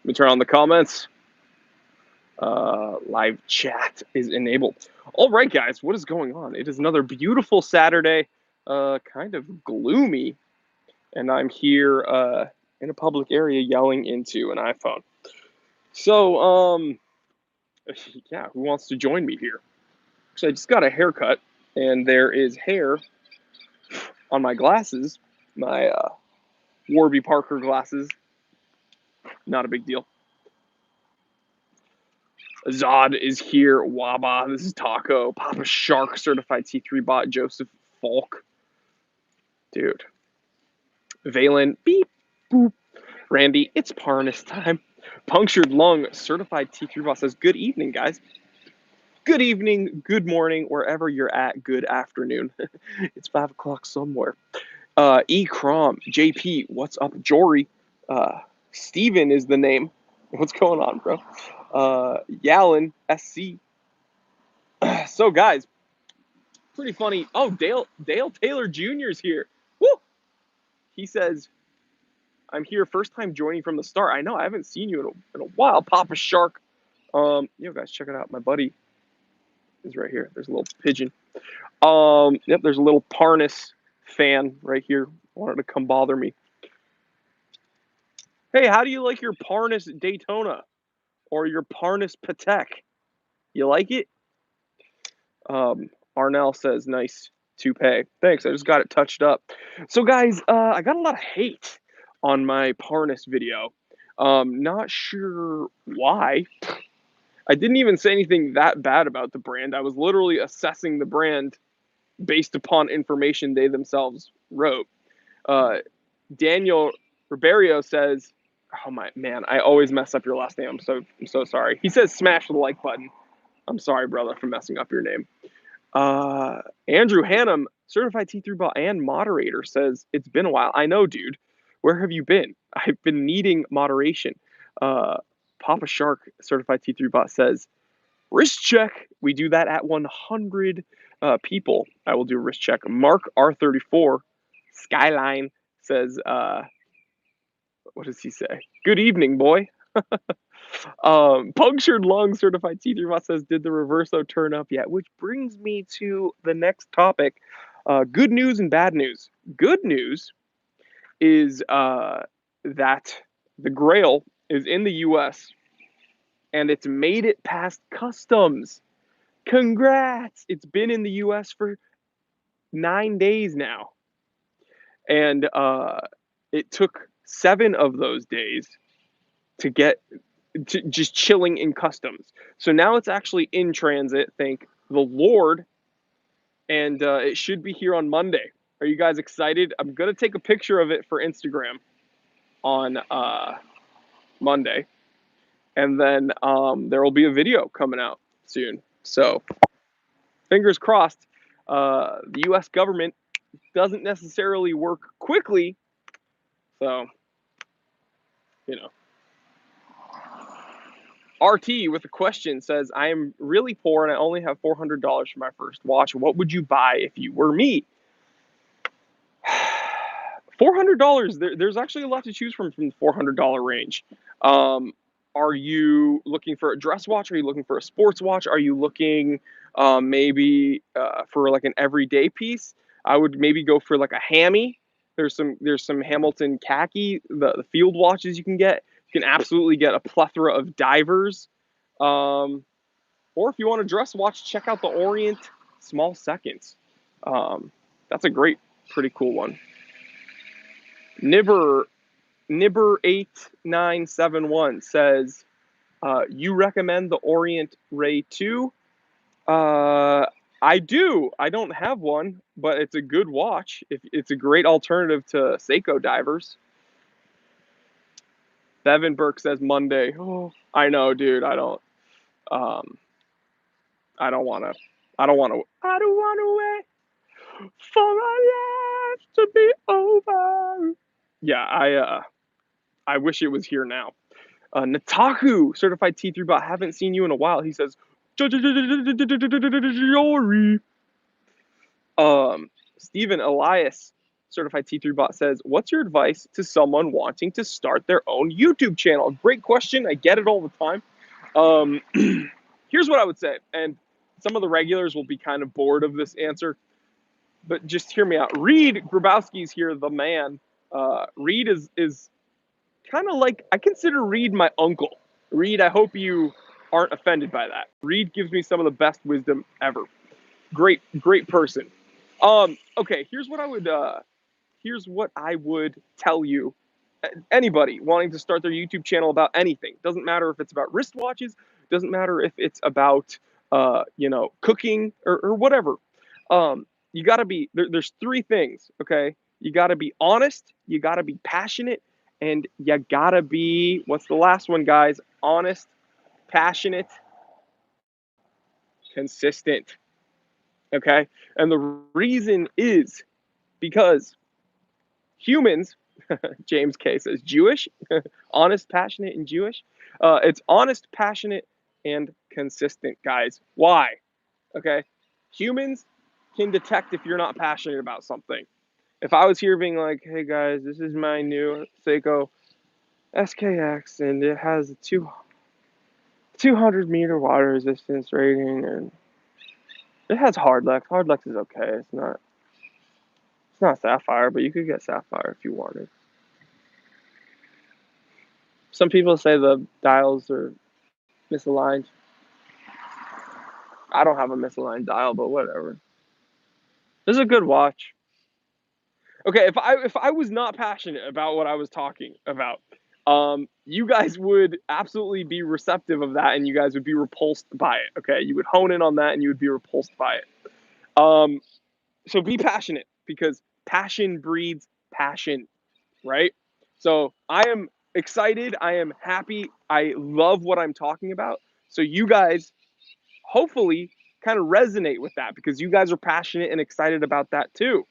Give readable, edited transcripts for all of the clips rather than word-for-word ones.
me turn on the comments. Live chat is enabled. All right, guys, what is going on? It is another beautiful Saturday, kind of gloomy, and I'm here in a public area yelling into an iPhone. So, yeah, who wants to join me here? So I just got a haircut, and there is hair on my glasses, my Warby Parker glasses. Not a big deal. Zod is here. Waba, this is Taco. Papa Shark, certified T3 bot. Joseph Falk. Dude. Valen, beep, boop. Randy, it's Parnas time. Punctured Lung, certified T3 bot says, good evening, guys. Good evening, good morning, wherever you're at, good afternoon. It's 5 o'clock somewhere. E. Crom, JP, what's up, Jory? Steven is the name. What's going on, bro? Yalin, SC. So, guys, pretty funny. Oh, Dale Taylor Jr. is here. Woo! He says, I'm here, first time joining from the start. I know, I haven't seen you in a while. Papa Shark. Guys, check it out. My buddy is right here. There's a little pigeon. Yep, there's a little Parnas fan right here. Wanted to come bother me. Hey, how do you like your Parnas Daytona or your Parnas Patek? You like it? Arnell says, nice toupee. Thanks, I just got it touched up. So, guys, I got a lot of hate on my Parnas video. Not sure why. I didn't even say anything that bad about the brand. I was literally assessing the brand based upon information they themselves wrote. Daniel Ribeiro says, oh my man, I always mess up your last name. I'm so sorry. He says smash the like button. I'm sorry, brother, for messing up your name. Andrew Hannum, certified T3 bot and moderator, says, it's been a while. I know, dude. Where have you been? I've been needing moderation. Papa Shark, certified T3 bot, says, wrist check. We do that at 100 people. I will do a wrist check. Mark R34, Skyline, says, what does he say? Good evening, boy. Punctured Lung, certified T3 bot, says, did the reverso turn up yet? Which brings me to the next topic. Good news and bad news. Good news is that the Grail is in the US and it's made it past customs. Congrats! It's been in the US for 9 days now. And it took 7 of those days to get to just chilling in customs. So now it's actually in transit, thank the Lord. And it should be here on Monday. Are you guys excited? I'm going to take a picture of it for Instagram on Monday. And then there will be a video coming out soon. So fingers crossed. The US government doesn't necessarily work quickly. So, you know. RT with a question says, I am really poor and I only have $400 for my first watch. What would you buy if you were me? $400. There's actually a lot to choose from the $400 range. Are you looking for a dress watch? Are you looking for a sports watch? Are you looking maybe for like an everyday piece? I would maybe go for like a hammy. There's some Hamilton khaki, the field watches you can get. You can absolutely get a plethora of divers. Or if you want a dress watch, check out the Orient Small Seconds. That's a pretty cool one. Nibber8971 says, you recommend the Orient Ray 2? I do. I don't have one, but it's a good watch. It's a great alternative to Seiko divers. Bevan Burke says Monday. Oh, I know, dude. I don't want to wait for my life to be over. Yeah, I wish it was here now. Nataku, certified T3 bot, haven't seen you in a while. He says, Jory. Stephen Elias Certified T3 Bot says, what's your advice to someone wanting to start their own YouTube channel? Great question. I get it all the time. Here's what I would say, and some of the regulars will be kind of bored of this answer, but just hear me out. Reed Grabowski's here, the man. Reed is kind of like, I consider Reed my uncle. Reed, I hope you aren't offended by that. Reed gives me some of the best wisdom ever. Great person. Okay, here's what I would tell you. Anybody wanting to start their YouTube channel about anything, doesn't matter if it's about wristwatches, doesn't matter if it's about cooking or whatever. You got to be there's three things, okay? You got to be honest, you got to be passionate, and you got to be, what's the last one, guys? Honest, passionate, consistent. Okay? And the reason is because humans, James K says Jewish, honest, passionate, and Jewish. It's honest, passionate, and consistent, guys. Why? Okay? Humans can detect if you're not passionate about something. If I was here being like, hey guys, this is my new Seiko SKX and it has a 200 meter water resistance rating and it has Hardlex. Hardlex is okay. It's not Sapphire, but you could get Sapphire if you wanted. Some people say the dials are misaligned. I don't have a misaligned dial, but whatever. This is a good watch. Okay, if I was not passionate about what I was talking about, you guys would absolutely be receptive of that, and you guys would be repulsed by it. Okay, you would hone in on that, and you would be repulsed by it. So be passionate because passion breeds passion, right? So I am excited. I am happy. I love what I'm talking about. So you guys hopefully kind of resonate with that because you guys are passionate and excited about that too.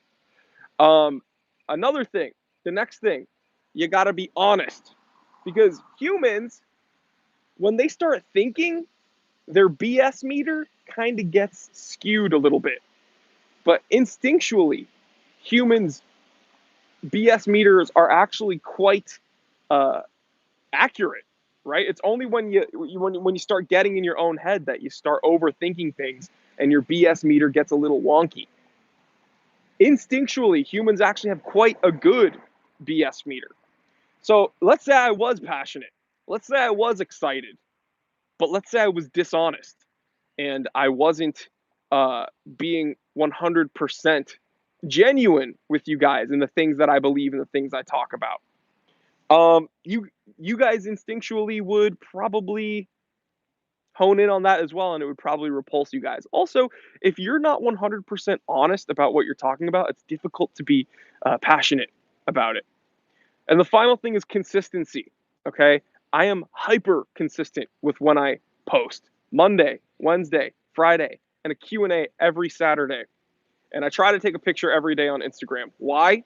Another thing, the next thing, you got to be honest because humans, when they start thinking, their BS meter kind of gets skewed a little bit. But instinctually, humans' BS meters are actually quite accurate, right? It's only when you start getting in your own head that you start overthinking things and your BS meter gets a little wonky. Instinctually, humans actually have quite a good BS meter. So let's say I was passionate. Let's say I was excited. But let's say I was dishonest and I wasn't being 100% genuine with you guys and the things that I believe and the things I talk about. You guys instinctually would probably hone in on that as well, and it would probably repulse you guys. Also, if you're not 100% honest about what you're talking about, it's difficult to be passionate about it. And the final thing is consistency. Okay, I am hyper consistent with when I post Monday, Wednesday, Friday, and a Q&A every Saturday. And I try to take a picture every day on Instagram. Why?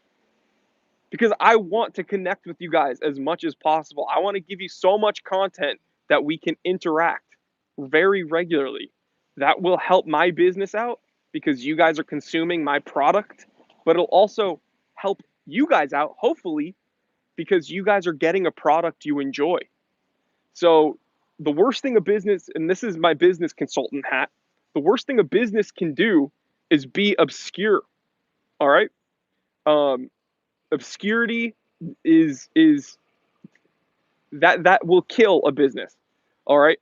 Because I want to connect with you guys as much as possible. I want to give you so much content that we can interact very regularly. That will help my business out because you guys are consuming my product, but it'll also help you guys out, hopefully, because you guys are getting a product you enjoy. So the worst thing a business, and this is my business consultant hat, the worst thing a business can do is be obscure. All right. Obscurity is that will kill a business. All right.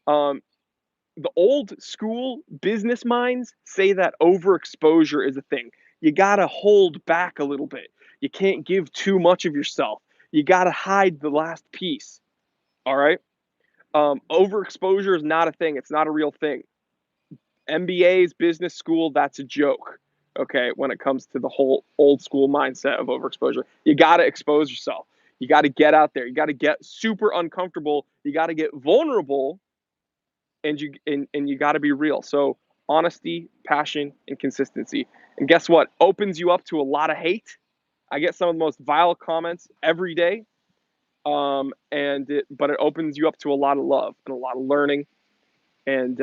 The old school business minds say that overexposure is a thing. You gotta hold back a little bit. You can't give too much of yourself. You gotta hide the last piece. All right. Overexposure is not a thing. It's not a real thing. MBA's business school, that's a joke. Okay, when it comes to the whole old school mindset of overexposure, you got to expose yourself. You got to get out there. You got to get super uncomfortable. You got to get vulnerable, and you got to be real. So honesty, passion, and consistency. And guess what? Opens you up to a lot of hate. I get some of the most vile comments every day. But it opens you up to a lot of love and a lot of learning. And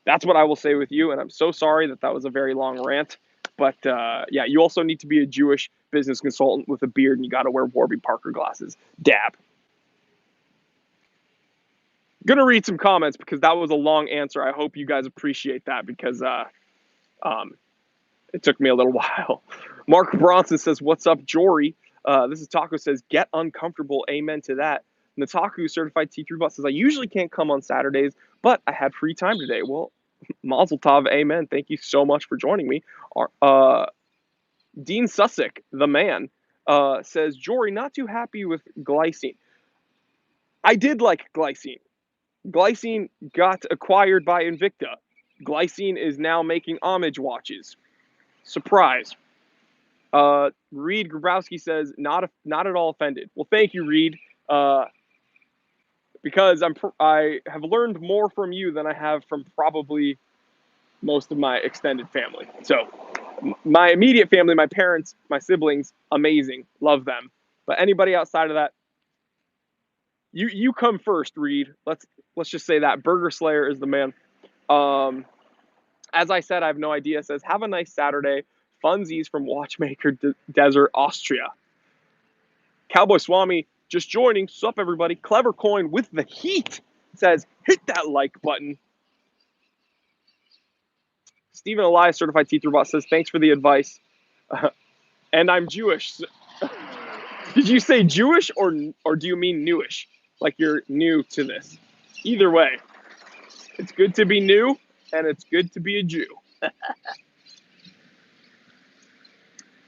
that's what I will say with you. And I'm so sorry that was a very long rant. But yeah, you also need to be a Jewish business consultant with a beard, and you got to wear Warby Parker glasses. Dab. Gonna read some comments because that was a long answer. I hope you guys appreciate that because um, it took me a little while. Mark Bronson says, "What's up, Jory?" This is Taco says, "Get uncomfortable." Amen to that. Nataku certified T3 bot says, "I usually can't come on Saturdays, but I had free time today." Well, Mazel Tov, amen. Thank you so much for joining me. Dean Sussick, the man, says, "Jory, not too happy with glycine." I did like glycine. Glycine got acquired by Invicta. Glycine is now making homage watches. Surprise. Reed Grabowski says, not at all offended. Well, thank you, Reed, because I have learned more from you than I have from probably most of my extended family. So, my immediate family, my parents, my siblings, amazing, love them. But anybody outside of that, you come first, Reed. Let's just say that Burger Slayer is the man. As I said, I have no idea. It says, "Have a nice Saturday. Funsies from Watchmaker Desert, Austria." Cowboy Swami just joining. Sup, everybody. Clever Coin with the heat says, "Hit that like button." Stephen Elias, certified teacher bot, says, "Thanks for the advice." And I'm Jewish. Did you say Jewish or do you mean newish? Like you're new to this? Either way, it's good to be new and it's good to be a Jew.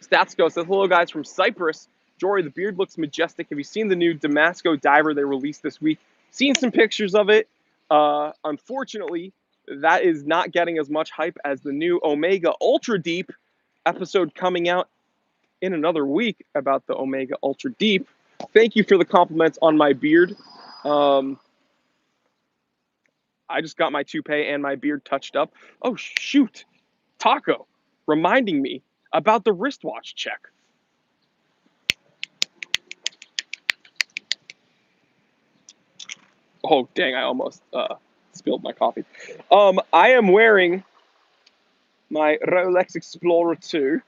Statsko says, "Hello, guys from Cyprus. Jory, the beard looks majestic. Have you seen the new Damasco diver they released this week? Seen some pictures of it. Unfortunately, that is not getting as much hype as the new Omega Ultra Deep episode coming out in another week about the Omega Ultra Deep." Thank you for the compliments on my beard. I just got my toupee and my beard touched up. Oh, shoot. Taco reminding me about the wristwatch check. Oh, dang, I almost spilled my coffee. I am wearing my Rolex Explorer 2,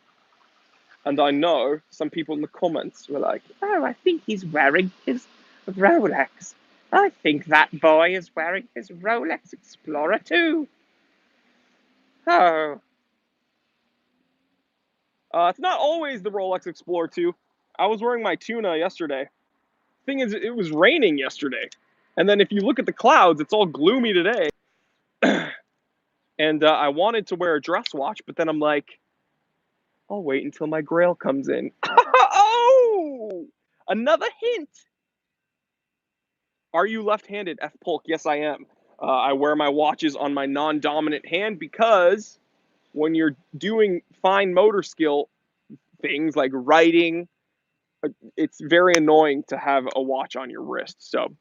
and I know some people in the comments were like, "Oh, I think he's wearing his Rolex. I think that boy is wearing his Rolex Explorer 2. Oh. It's not always the Rolex Explorer 2. I was wearing my Tuna yesterday. Thing is, it was raining yesterday. And then if you look at the clouds, it's all gloomy today. And I wanted to wear a dress watch, but then I'm like, I'll wait until my Grail comes in. Oh! Another hint. Are you left-handed, F Polk? Yes, I am. I wear my watches on my non-dominant hand because when you're doing fine motor skill things like writing, it's very annoying to have a watch on your wrist. So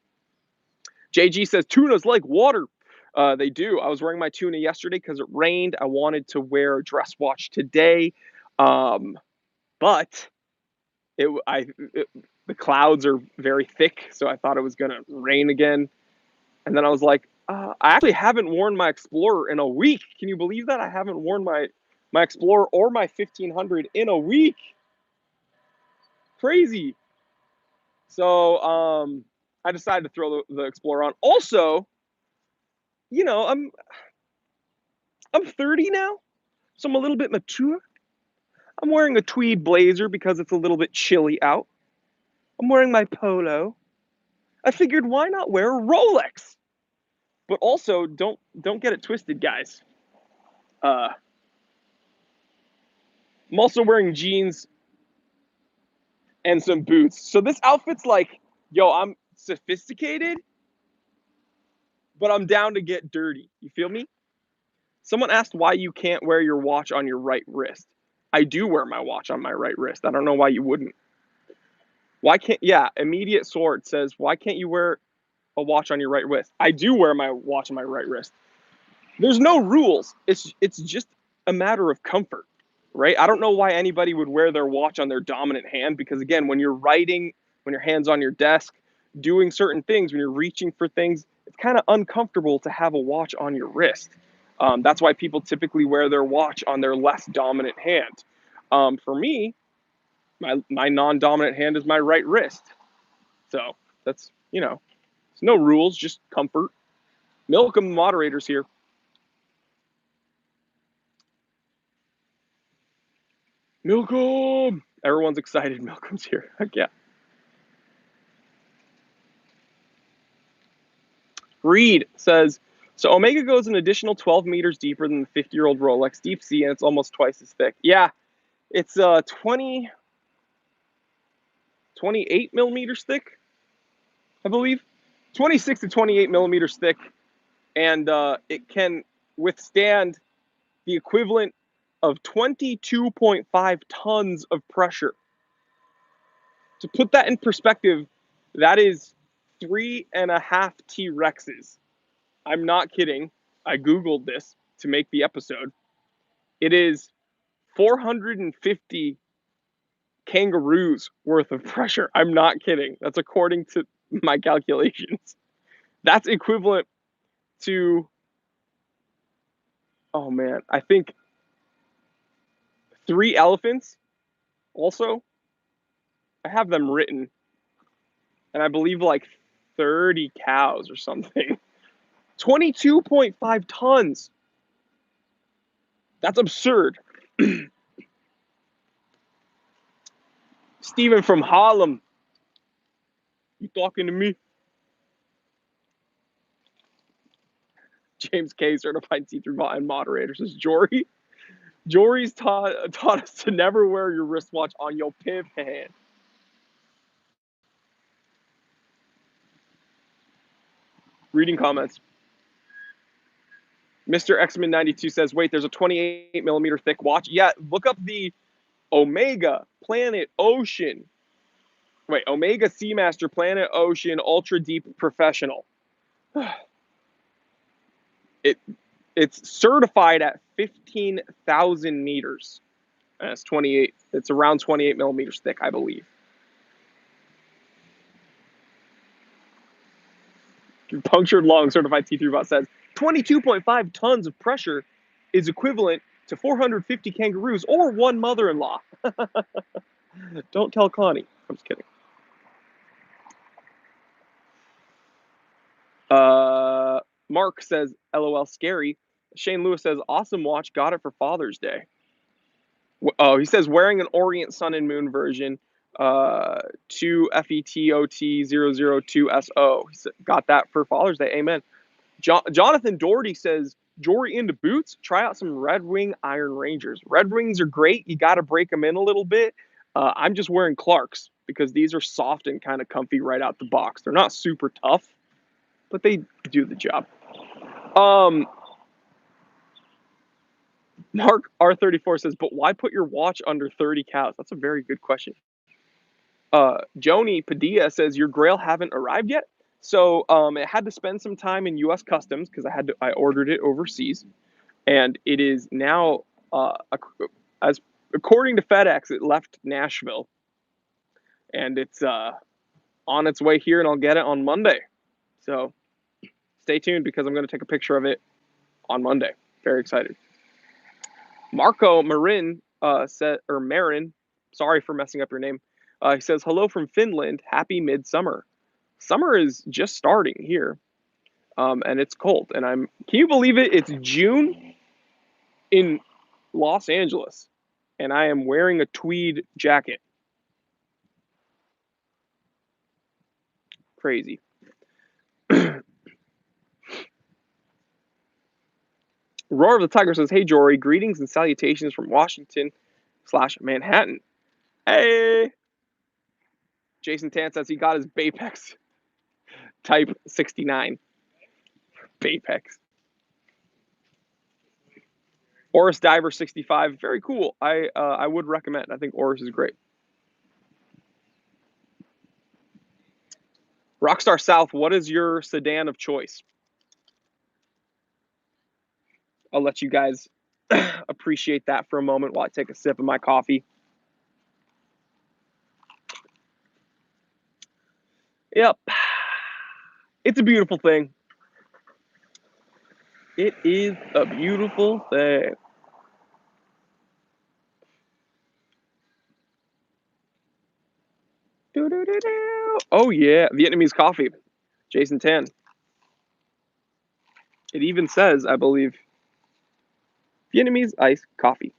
JG says, "Tunas like water." They do. I was wearing my Tuna yesterday because it rained. I wanted to wear a dress watch today, but the clouds are very thick, so I thought it was going to rain again. And then I was like, I actually haven't worn my Explorer in a week. Can you believe that? I haven't worn my Explorer or my 1500 in a week. Crazy. So I decided to throw the Explorer on. Also, you know, I'm 30 now, so I'm a little bit mature. I'm wearing a tweed blazer because it's a little bit chilly out. I'm wearing my polo. I figured why not wear a Rolex? But also don't get it twisted, guys. I'm also wearing jeans and some boots. So this outfit's like, yo, I'm sophisticated, but I'm down to get dirty. You feel me? Someone asked why you can't wear your watch on your right wrist. I do wear my watch on my right wrist. I don't know why you wouldn't. Why can't, yeah, Immediate Sword says, why can't you wear a watch on your right wrist? I do wear my watch on my right wrist. There's no rules. It's just a matter of comfort, right? I don't know why anybody would wear their watch on their dominant hand because, again, when you're writing, when your hand's on your desk, doing certain things, when you're reaching for things, it's kind of uncomfortable to have a watch on your wrist. That's why people typically wear their watch on their less dominant hand. For me, my non-dominant hand is my right wrist. So that's, it's no rules, just comfort. Milcom, the moderator's here. Milcom! Everyone's excited Milcom's here. Heck yeah. Reed says, so Omega goes an additional 12 meters deeper than the 50-year-old Rolex Deep Sea, and it's almost twice as thick. Yeah, it's 28 millimeters thick, I believe. 26 to 28 millimeters thick, and it can withstand the equivalent of 22.5 tons of pressure. To put that in perspective, that is 3.5 T-Rexes. I'm not kidding. I Googled this to make the episode. It is 450 kangaroos worth of pressure. I'm not kidding. That's according to my calculations. That's equivalent to, oh man, I think 3 elephants also. I have them written. And I believe like 30 cows or something. 22.5 tons. That's absurd. Steven from Harlem. You talking to me? James K, certified T3 and moderator, says Jory. Jory's taught us to never wear your wristwatch on your pivot hand. Reading comments. Mr. X-Men 92 says, wait, there's a 28 millimeter thick watch. Yeah, look up the Omega Planet Ocean. Wait, Omega Seamaster Planet Ocean Ultra Deep Professional. It's certified at 15,000 meters. That's 28. It's around 28 millimeters thick, I believe. Punctured Long certified T3 bot says 22.5 tons of pressure is equivalent to 450 kangaroos or one mother-in-law. Don't tell Connie. I'm just kidding. Mark says, LOL scary. Shane Lewis says, awesome watch. Got it for Father's Day. Oh, he says, wearing an Orient Sun and Moon version. 2 FETOT002SO. Got that for Father's Day. Amen. Jonathan Doherty says, Jory into boots. Try out some Red Wing Iron Rangers. Red Wings are great. You got to break them in a little bit. I'm just wearing Clarks because these are soft and kind of comfy right out the box. They're not super tough, but they do the job. Mark R34 says, but why put your watch under 30 cows? That's a very good question. Joni Padilla says, your Grail haven't arrived yet. So it had to spend some time in U.S. Customs because I ordered it overseas, and it is now, as according to FedEx, it left Nashville, and it's on its way here, and I'll get it on Monday. So stay tuned because I'm going to take a picture of it on Monday. Very excited. Marco Marin Marin, sorry for messing up your name. He says, hello from Finland. Happy midsummer. Summer is just starting here. And it's cold. And can you believe it? It's June in Los Angeles. And I am wearing a tweed jacket. Crazy. Roar of the Tiger says, hey, Jory, greetings and salutations from Washington/Manhattan. Hey! Jason Tan says he got his Bapex Type 69. Bapex. Oris Diver 65, very cool. I would recommend. I think Oris is great. Rockstar South, what is your sedan of choice? I'll let you guys appreciate that for a moment while I take a sip of my coffee. Yep. It's a beautiful thing. It is a beautiful thing. Doo-doo-doo-doo. Oh yeah, Vietnamese coffee. Jason Tan. It even says, I believe, Vietnamese iced coffee.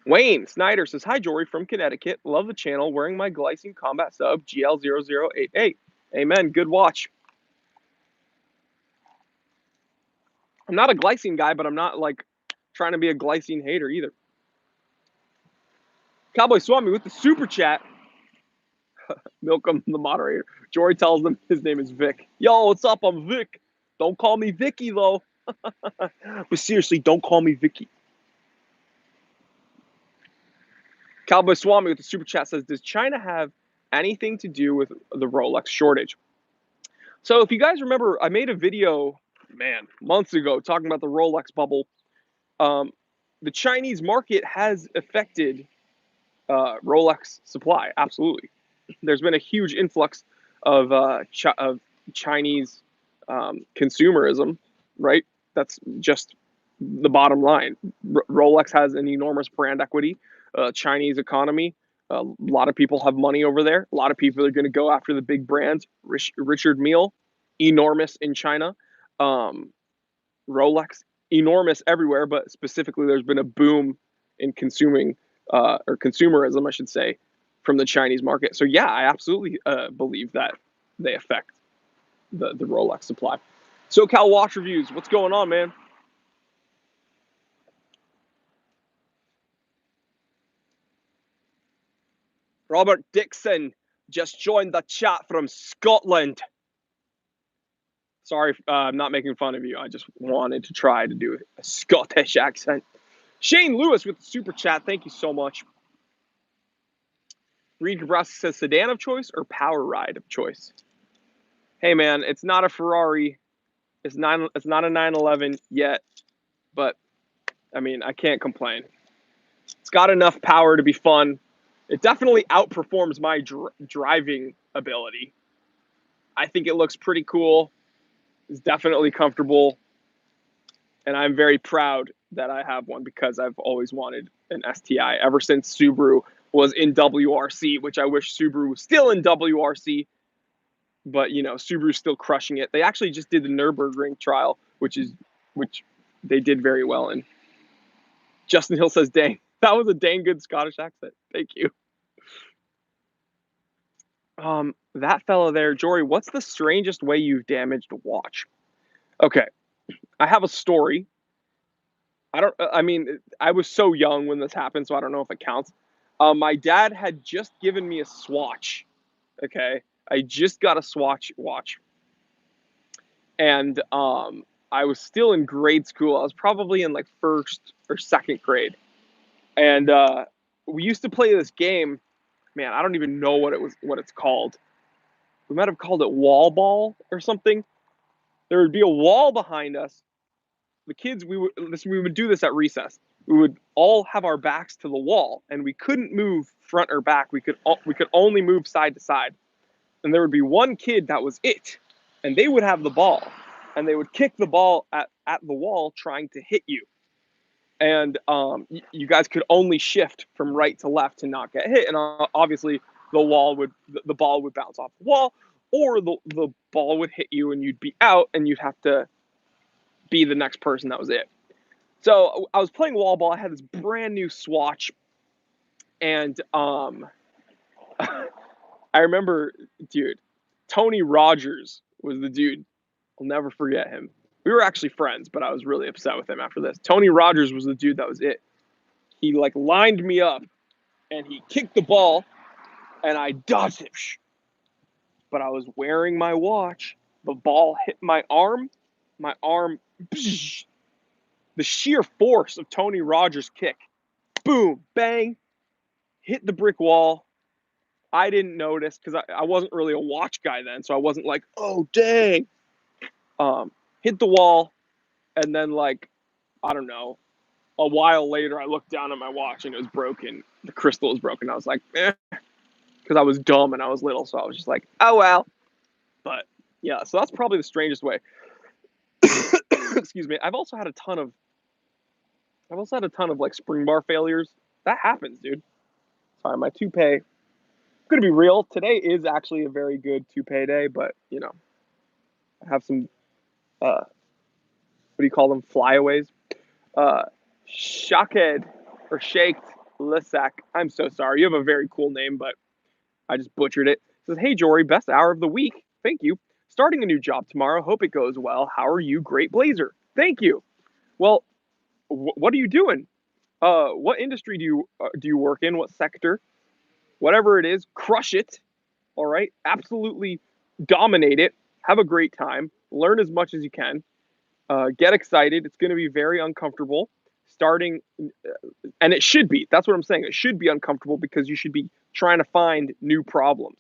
Wayne Snyder says, "Hi, Jory from Connecticut. Love the channel. Wearing my Glycine Combat sub GL0088. Amen. Good watch. I'm not a Glycine guy, but I'm not like trying to be a Glycine hater either." Cowboy Swami with the super chat. Milcom, the moderator. Jory tells them his name is Vic. Yo, what's up? I'm Vic. Don't call me Vicky, though. But seriously, don't call me Vicky. Cowboy Swami with the super chat says, "Does China have anything to do with the Rolex shortage?" So if you guys remember, I made a video, man, months ago talking about the Rolex bubble. Um, the Chinese market has affected Rolex supply. Absolutely, there's been a huge influx of of Chinese consumerism. Right, that's just the bottom line. Rolex has an enormous brand equity. Chinese economy. A lot of people have money over there. A lot of people are going to go after the big brands. Richard Mille, enormous in China. Um, Rolex, enormous everywhere, but specifically, there's been a boom in consuming or consumerism, I should say, from the Chinese market. So yeah, I absolutely believe that they affect the Rolex supply. SoCal Watch Reviews, what's going on, man? Robert Dixon just joined the chat from Scotland. Sorry, I'm not making fun of you. I just wanted to try to do a Scottish accent. Shane Lewis with the super chat. Thank you so much. Reed Gabrowski says sedan of choice or power ride of choice. Hey man, it's not a Ferrari. It's not a 911 yet, but I mean, I can't complain. It's got enough power to be fun. It definitely outperforms my driving ability. I think it looks pretty cool. It's definitely comfortable, and I'm very proud that I have one because I've always wanted an STI ever since Subaru was in WRC, which I wish Subaru was still in WRC. But you know, Subaru's still crushing it. They actually just did the Nürburgring trial, which they did very well in. Justin Hill says, "Dang, that was a dang good Scottish accent. Thank you." That fella there, Jory. What's the strangest way you've damaged a watch? Okay, I have a story. I don't. I mean, I was so young when this happened, so I don't know if it counts. My dad had just given me a Swatch. Okay, I just got a Swatch watch, and I was still in grade school. I was probably in like first or second grade, and we used to play this game. Man, I don't even know what it's called. We might have called it wall ball or something. There would be a wall behind us. The kids, we would do this at recess. We would all have our backs to the wall, and we couldn't move front or back. We could only move side to side. And there would be one kid that was it, and they would have the ball, and they would kick the ball at the wall trying to hit you. And you guys could only shift from right to left to not get hit. And obviously, the ball would bounce off the wall, or the ball would hit you and you'd be out, and you'd have to be the next person that was it. So I was playing wall ball. I had this brand new Swatch, and I remember, dude, Tony Rogers was the dude. I'll never forget him. We were actually friends, but I was really upset with him after this. Tony Rogers was the dude that was it. He like lined me up, and he kicked the ball, and I dodged it. But I was wearing my watch. The ball hit my arm. My arm. The sheer force of Tony Rogers' kick. Boom, bang, hit the brick wall. I didn't notice because I wasn't really a watch guy then, so I wasn't like, oh dang. Hit the wall, and then like, I don't know, a while later I looked down at my watch and it was broken. The crystal was broken. I was like, because I was dumb and I was little, so I was just like, oh well. But yeah, so that's probably the strangest way. Excuse me. I've also had a ton of like spring bar failures. That happens, dude. Sorry, my toupee. Gonna be real. Today is actually a very good toupee day, but I have some what do you call them? Flyaways. Uh, Shaked or Shaked Lisak. I'm so sorry. You have a very cool name, but I just butchered it. It says, hey Jory, best hour of the week. Thank you. Starting a new job tomorrow. Hope it goes well. How are you, Great Blazer? Thank you. Well, what are you doing? What industry do you work in? What sector? Whatever it is, crush it. All right, absolutely dominate it. Have a great time. Learn as much as you can. Get excited. It's going to be very uncomfortable. Starting, and it should be. That's what I'm saying. It should be uncomfortable because you should be trying to find new problems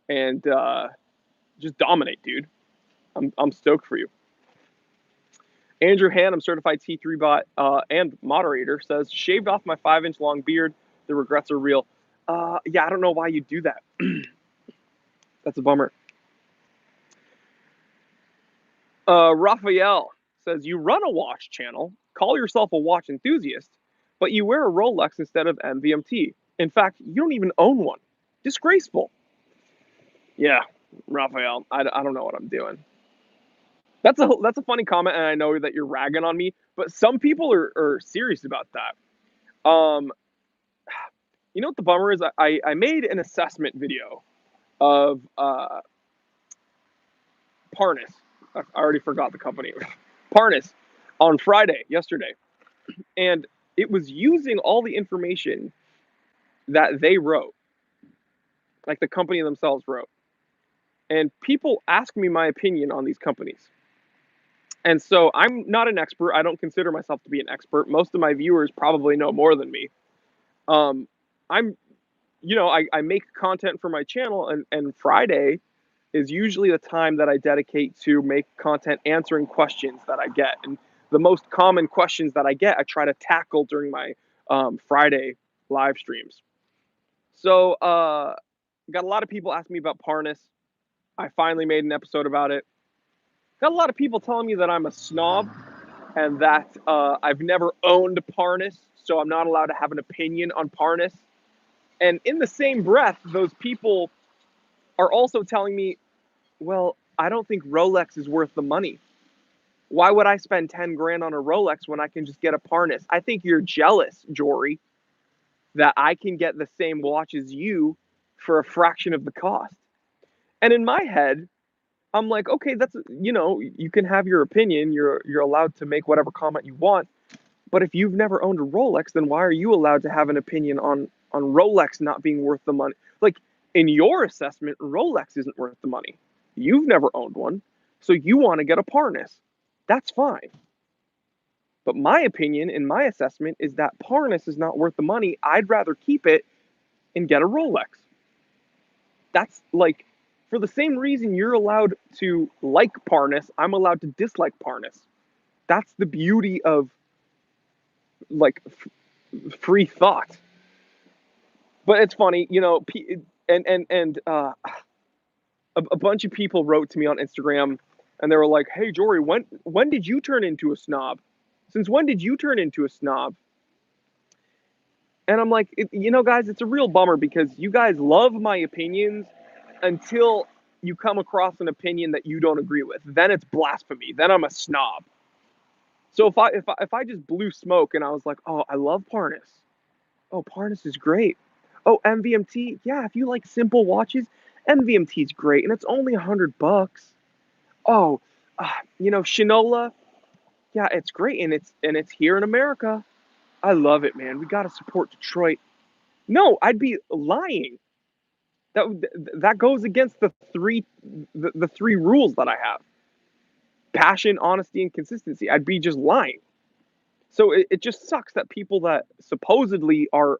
and just dominate, dude. I'm stoked for you. Andrew Hannum, certified T3 bot and moderator, says, shaved off my 5-inch long beard. The regrets are real. Yeah, I don't know why you do that. That's a bummer. Raphael says, you run a watch channel, call yourself a watch enthusiast, but you wear a Rolex instead of MVMT. In fact, you don't even own one. Disgraceful. Yeah, Raphael, I don't know what I'm doing. That's a funny comment, and I know that you're ragging on me, but some people are serious about that. You know what the bummer is? I made an assessment video of Parnas. I already forgot the company. Parnas on Friday, yesterday. And it was using all the information that they wrote, like the company themselves wrote. And people ask me my opinion on these companies. And so I'm not an expert. I don't consider myself to be an expert. Most of my viewers probably know more than me. Um, I'm, I make content for my channel, and Friday is usually the time that I dedicate to make content answering questions that I get. And the most common questions that I get, I try to tackle during my Friday live streams. So, got a lot of people asking me about Parnas. I finally made an episode about it. Got a lot of people telling me that I'm a snob and that I've never owned Parnas, so I'm not allowed to have an opinion on Parnas. And in the same breath, those people are also telling me, well, I don't think Rolex is worth the money. Why would I spend 10 grand on a Rolex when I can just get a Parnas? I think you're jealous, Jory, that I can get the same watch as you for a fraction of the cost. And in my head, I'm like, okay, that's, you can have your opinion. You're allowed to make whatever comment you want. But if you've never owned a Rolex, then why are you allowed to have an opinion on Rolex not being worth the money? Like, in your assessment, Rolex isn't worth the money. You've never owned one, so you want to get a Parnas. That's fine. But my opinion and my assessment is that Parnas is not worth the money. I'd rather keep it and get a Rolex. That's like, for the same reason you're allowed to like Parnas, I'm allowed to dislike Parnas. That's the beauty of like free thought. But it's funny, a bunch of people wrote to me on Instagram, and they were like, "Hey Jory, when did you turn into a snob? Since when did you turn into a snob?" And I'm like, guys, it's a real bummer because you guys love my opinions until you come across an opinion that you don't agree with. Then it's blasphemy. Then I'm a snob. So if I just blew smoke and I was like, "Oh, I love Parnas. Oh, Parnas is great. Oh, MVMT. Yeah, if you like simple watches, MVMT is great, and it's only $100. Oh, Shinola. Yeah, it's great, and it's here in America. I love it, man. We gotta support Detroit." No, I'd be lying. That goes against the three rules that I have: passion, honesty, and consistency. I'd be just lying. So it just sucks that people that supposedly are,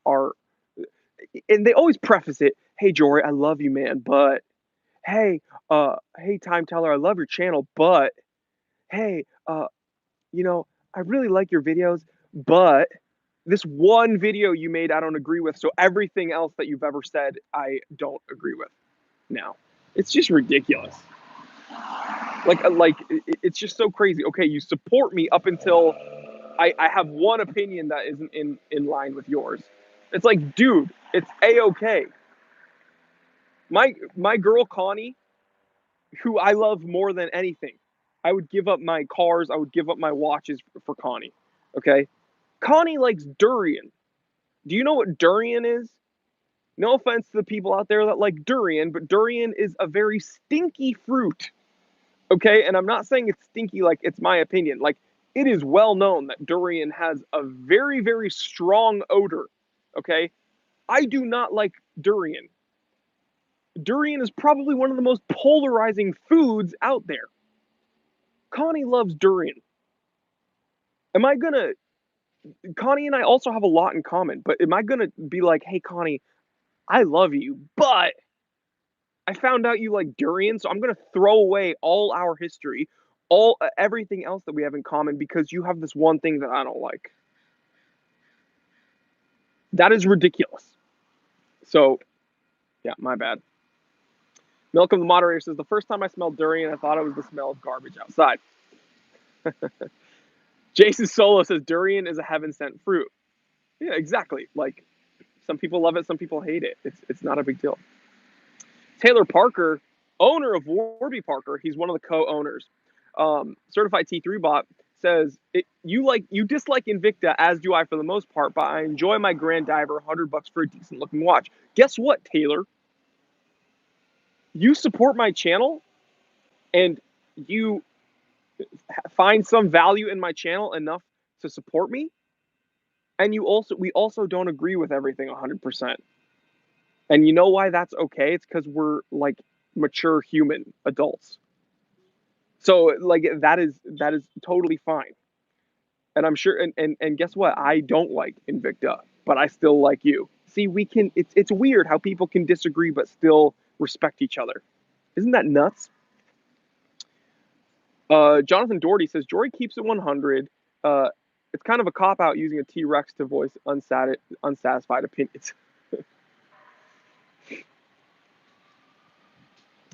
and they always preface it, "Hey Jory, I love you, man, but hey Time Teller, I love your channel, but hey, I really like your videos, but this one video you made I don't agree with, so everything else that you've ever said I don't agree with now. It's just ridiculous. It's just so crazy. Okay, you support me up until I have one opinion that isn't in line with yours. It's like, dude, it's a-okay. My girl Connie, who I love more than anything, I would give up my cars, I would give up my watches for Connie. Okay, Connie likes durian. Do you know what durian is? No offense to the people out there that like durian, but durian is a very stinky fruit. Okay, and I'm not saying it's stinky like it's my opinion. Like, it is well known that durian has a very, very strong odor. Okay, I do not like durian. Durian is probably one of the most polarizing foods out there. Connie loves durian. Am I gonna? Connie and I also have a lot in common, but am I gonna be like, hey, Connie, I love you, but I found out you like durian, so I'm gonna throw away all our history, all everything else that we have in common because you have this one thing that I don't like. That is ridiculous. So, yeah, my bad. Malcolm, the moderator, says the first time I smelled durian, I thought it was the smell of garbage outside. Jason Solo says durian is a heaven sent fruit. Yeah, exactly. Like, some people love it, some people hate it. It's not a big deal. Taylor Parker, owner of Warby Parker, he's one of the co-owners. Certified T3 bot says you dislike Invicta, as do I for the most part, but I enjoy my Grand Diver, $100 for a decent looking watch. Guess what, Taylor? You support my channel, and you find some value in my channel enough to support me, and we also don't agree with everything 100%. And you know why that's okay? It's because we're like mature human adults. So like that is totally fine. And I'm sure and guess what? I don't like Invicta, but I still like you. See, it's weird how people can disagree but still respect each other. Isn't that nuts? Jonathan Doherty says Jory keeps it 100. It's kind of a cop out using a T-Rex to voice unsatisfied opinions.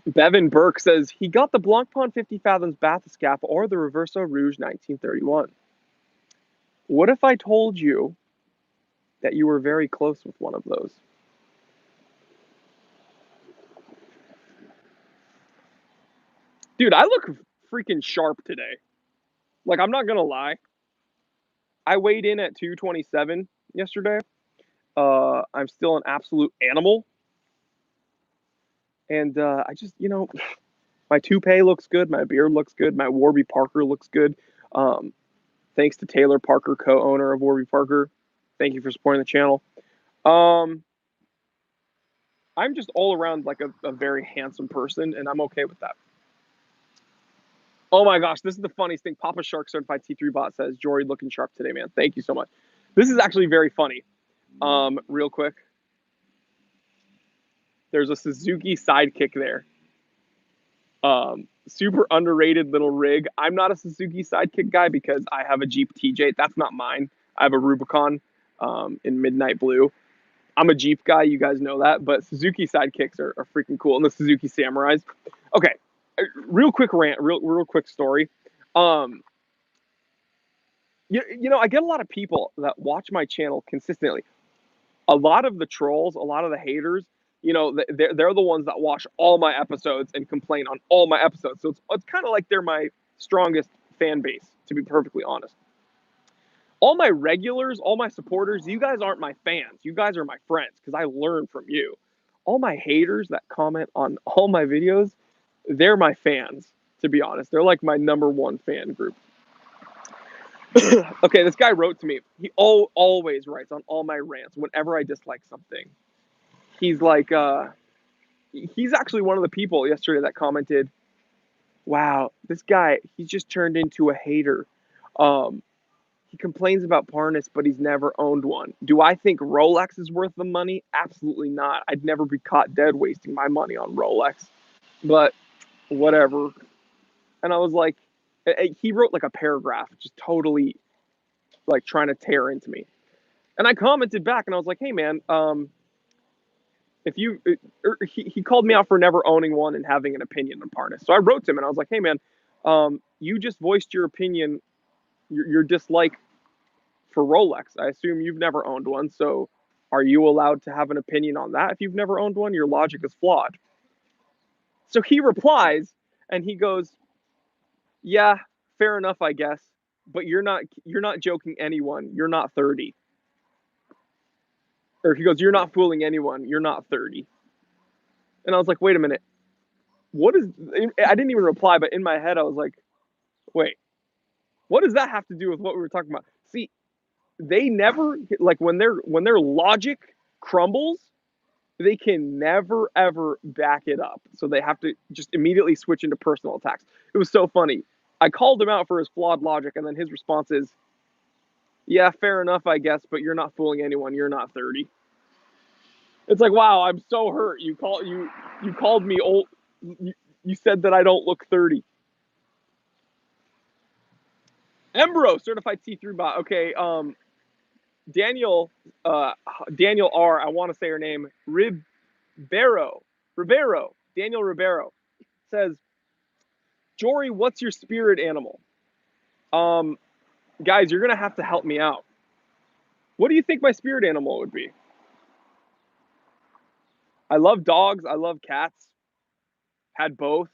Bevan Burke says he got the Blancpain 50 Fathoms Bathyscaphe or the Reverso Rouge 1931. What if I told you that you were very close with one of those? Dude, I look freaking sharp today. Like, I'm not gonna lie. I weighed in at 227 yesterday. I'm still an absolute animal. And I just, my toupee looks good. My beard looks good. My Warby Parker looks good. Thanks to Taylor Parker, co-owner of Warby Parker. Thank you for supporting the channel. I'm just all around like a very handsome person, and I'm okay with that. Oh my gosh, this is the funniest thing. Papa Shark Certified T3 bot says, Jory looking sharp today, man. Thank you so much. This is actually very funny. Real quick. There's a Suzuki Sidekick there. Super underrated little rig. I'm not a Suzuki Sidekick guy because I have a Jeep TJ. That's not mine. I have a Rubicon in midnight blue. I'm a Jeep guy, you guys know that, but Suzuki Sidekicks are freaking cool, and the Suzuki Samurais. Okay, real quick rant, real quick story. I get a lot of people that watch my channel consistently. A lot of the trolls, a lot of the haters, they're the ones that watch all my episodes and complain on all my episodes. So it's kind of like they're my strongest fan base, to be perfectly honest. All my regulars, all my supporters, you guys aren't my fans. You guys are my friends because I learn from you. All my haters that comment on all my videos, they're my fans, to be honest. They're like my number one fan group. Okay, this guy wrote to me. He always writes on all my rants whenever I dislike something. He's like, he's actually one of the people yesterday that commented, wow, this guy, he's just turned into a hater. He complains about Parnas, but he's never owned one. Do I think Rolex is worth the money? Absolutely not. I'd never be caught dead wasting my money on Rolex. But whatever. And I was like, he wrote like a paragraph, just totally like trying to tear into me. And I commented back and I was like, hey man, if you, he called me out for never owning one and having an opinion on Parnas. So I wrote to him and I was like, hey man, you just voiced your opinion, your dislike for Rolex. I assume you've never owned one. So are you allowed to have an opinion on that? If you've never owned one, your logic is flawed. So he replies and he goes, yeah, fair enough, I guess. But you're not joking anyone. You're not 30. Or he goes, you're not fooling anyone. You're not 30. And I was like, wait a minute. What is, I didn't even reply, but in my head, I was like, wait, what does that have to do with what we were talking about? See, they never, like when their logic crumbles, they can never ever back it up. So they have to just immediately switch into personal attacks. It was so funny. I called him out for his flawed logic, and then his response is, yeah, fair enough, I guess, but you're not fooling anyone. You're not 30. It's like, wow, I'm so hurt. You called me old. You said that I don't look 30. Embro, certified T3 bot. Okay, Daniel, Daniel R. I want to say her name. Ribeiro. Daniel Ribeiro says, Jory, what's your spirit animal? Guys, you're gonna have to help me out. What do you think my spirit animal would be? I love dogs. I love cats. Had both.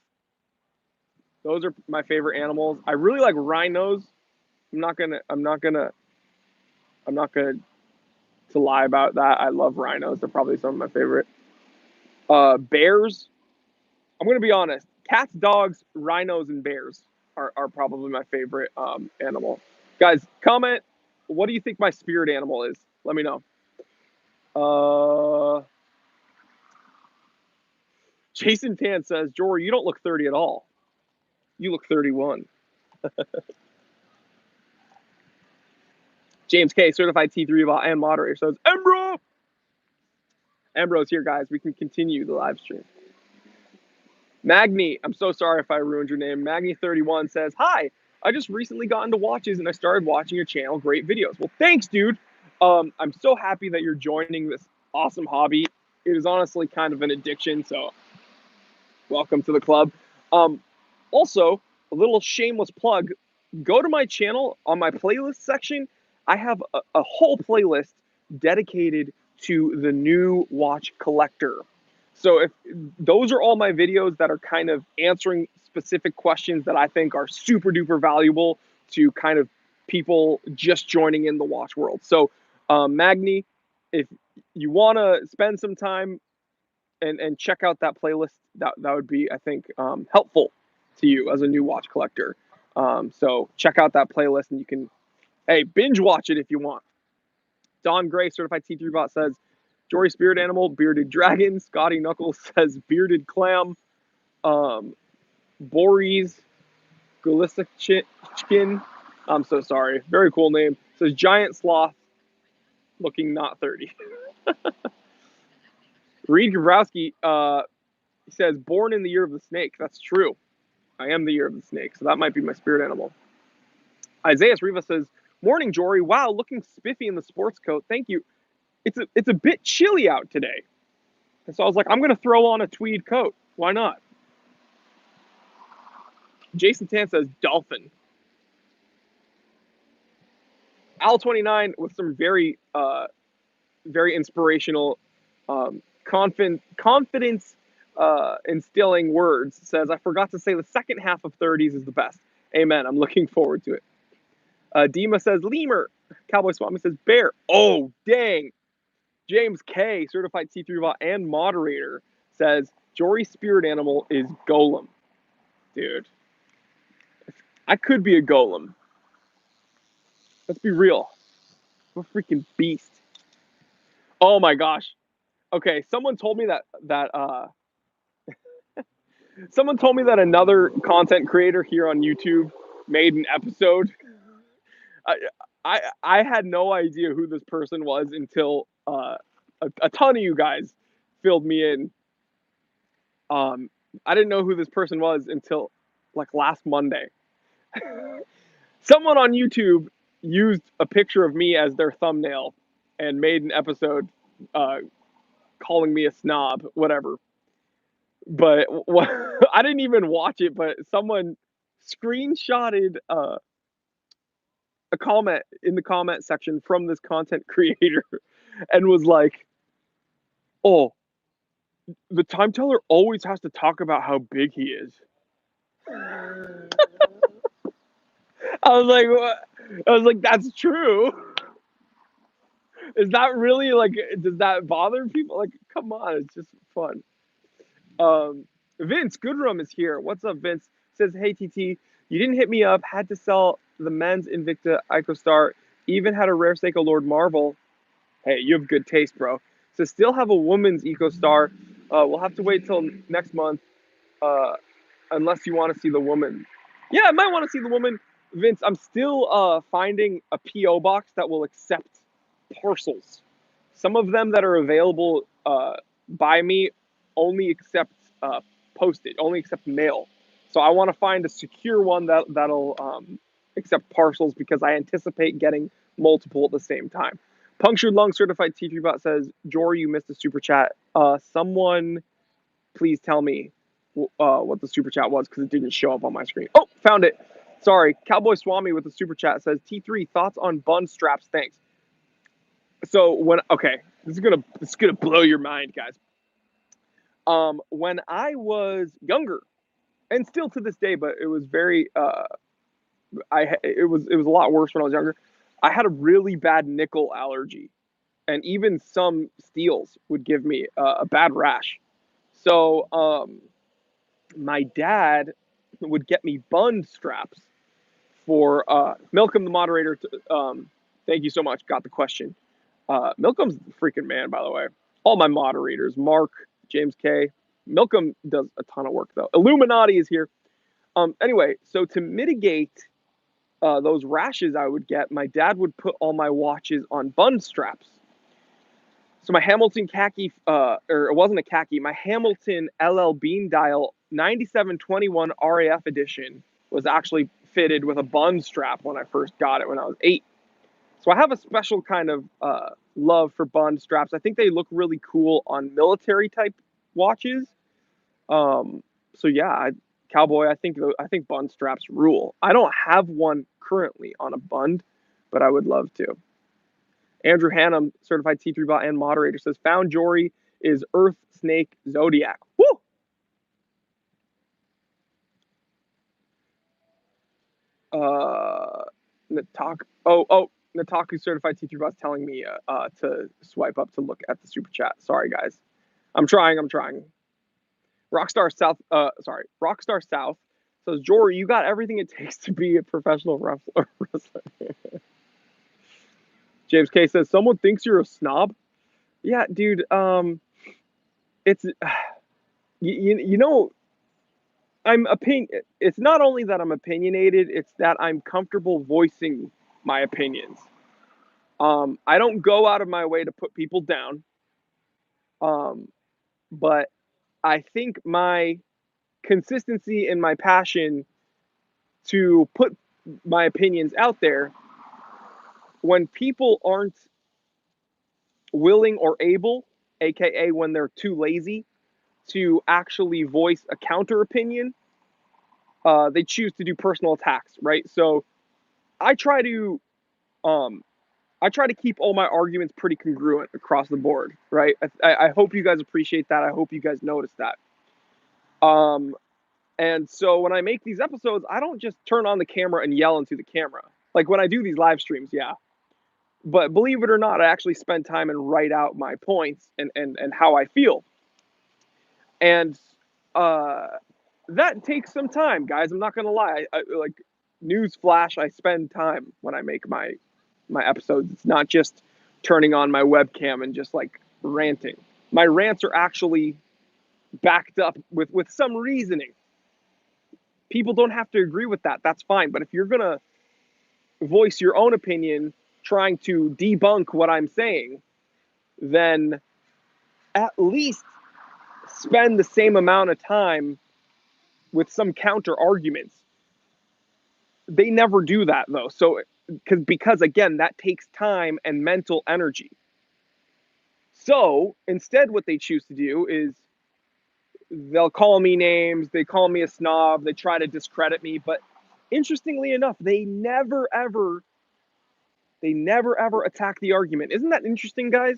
Those are my favorite animals. I really like rhinos. I'm not gonna. I'm not gonna. I'm not gonna to lie about that. I love rhinos. They're probably some of my favorite. Bears. I'm gonna be honest. Cats, dogs, rhinos, and bears are probably my favorite animal. Guys, comment. What do you think my spirit animal is? Let me know. Jason Tan says, Jory, you don't look 30 at all. You look 31. James K, certified T3 bot and moderator, says, Embro! Embro's here, guys. We can continue the live stream. Magni, I'm so sorry if I ruined your name. Magni31 says, hi, I just recently got into watches and I started watching your channel. Great videos. Well, thanks, dude. I'm so happy that you're joining this awesome hobby. It is honestly kind of an addiction, so welcome to the club. Also, a little shameless plug. Go to my channel on my playlist section. I have a whole playlist dedicated to the new watch collector. So if those are all my videos that are kind of answering specific questions that I think are super duper valuable to kind of people just joining in the watch world. So Magni, if you want to spend some time and check out that playlist, that would be, I think, helpful to you as a new watch collector. So check out that playlist and you can, hey, binge watch it if you want. Don Gray, certified T3 bot, says, Jory spirit animal, bearded dragon. Scotty Knuckles says bearded clam. Boris Gulisichin. I'm so sorry. Very cool name. Says giant sloth looking not 30. Reed Gabrowski says born in the year of the snake. That's true. I am the year of the snake, so that might be my spirit animal. Isaiah Riva says, morning, Jory. Wow, looking spiffy in the sports coat. Thank you. It's a bit chilly out today. And so I was like, I'm going to throw on a tweed coat. Why not? Jason Tan says dolphin. Al29 with some very inspirational, confidence instilling words says, I forgot to say the second half of 30s is the best. Amen. I'm looking forward to it. Dima says lemur. Cowboy Swami says bear. Oh, dang. James K, certified T3 bot and moderator, says Jory's spirit animal is golem. Dude, I could be a golem. Let's be real. I'm a freaking beast. Oh my gosh. Okay, someone told me that someone told me that another content creator here on YouTube made an episode. I had no idea who this person was until a ton of you guys filled me in. I didn't know who this person was until like last Monday. Someone on YouTube used a picture of me as their thumbnail and made an episode calling me a snob, whatever. But I didn't even watch it, but someone screenshotted a comment in the comment section from this content creator and was like, "Oh, the time teller always has to talk about how big he is." I was like, "What?" I was like, "That's true." Is that really like? Does that bother people? Like, come on, it's just fun. Vince Goodrum is here. What's up, Vince? Says, hey TT, you didn't hit me up. Had to sell the men's Invicta IcoStar. Even had a rare Seiko Lord Marvel. Hey, you have good taste, bro. So still have a woman's EcoStar. We'll have to wait till next month, uh, unless you want to see the woman. Yeah, I might want to see the woman. Vince, I'm still finding a PO box that will accept parcels. Some of them that are available by me only accept postage, only accept mail. So I want to find a secure one that'll accept parcels because I anticipate getting multiple at the same time. Punctured Lung Certified T3 Bot says, Jory, you missed a super chat. Someone please tell me what the super chat was because it didn't show up on my screen. Oh, found it. Sorry. Cowboy Swami with the super chat says, T3, thoughts on bun straps? Thanks. So this is gonna blow your mind, guys. When I was younger, and still to this day, but it was very it was a lot worse when I was younger. I had a really bad nickel allergy, and even some steels would give me a bad rash. So my dad would get me bun straps for Milcom, the moderator. Thank you so much. Got the question. Milcom's the freaking man, by the way. All my moderators, Mark, James K. Milcom does a ton of work though. Illuminati is here. Anyway, so to mitigate those rashes I would get, my dad would put all my watches on bun straps. So my Hamilton khaki, or it wasn't a khaki, my Hamilton LL Bean dial 9721 RAF edition was actually fitted with a bun strap when I first got it when I was 8. So I have a special kind of love for bun straps. I think they look really cool on military type watches. So yeah, Cowboy, I think bun straps rule. I don't have one currently on a bund, but I would love to. Andrew Hannum, certified T3 bot and moderator, says found Jory is Earth Snake Zodiac. Woo! Nataku certified T3 bot's telling me to swipe up to look at the super chat. Sorry guys. I'm trying. Rockstar South says, Jory, you got everything it takes to be a professional wrestler. James K says, someone thinks you're a snob. Yeah, dude. It's you know, it's not only that I'm opinionated, it's that I'm comfortable voicing my opinions. I don't go out of my way to put people down. But I think my consistency and my passion to put my opinions out there, when people aren't willing or able, aka when they're too lazy to actually voice a counter opinion, they choose to do personal attacks, right? So I try to um, keep all my arguments pretty congruent across the board, right? I hope you guys appreciate that. I hope you guys notice that. And so when I make these episodes, I don't just turn on the camera and yell into the camera. Like when I do these live streams, yeah. But believe it or not, I actually spend time and write out my points and how I feel. And that takes some time, guys. I'm not gonna lie. Like news flash, I spend time when I make my episodes. It's not just turning on my webcam and just like ranting. My rants are actually backed up with some reasoning. People don't have to agree with that. That's fine. But if you're gonna voice your own opinion, trying to debunk what I'm saying, then at least spend the same amount of time with some counter arguments. They never do that though. So because again, that takes time and mental energy. So instead, what they choose to do is they'll call me names, they call me a snob, they try to discredit me. But interestingly enough, they never ever attack the argument. Isn't that interesting, guys?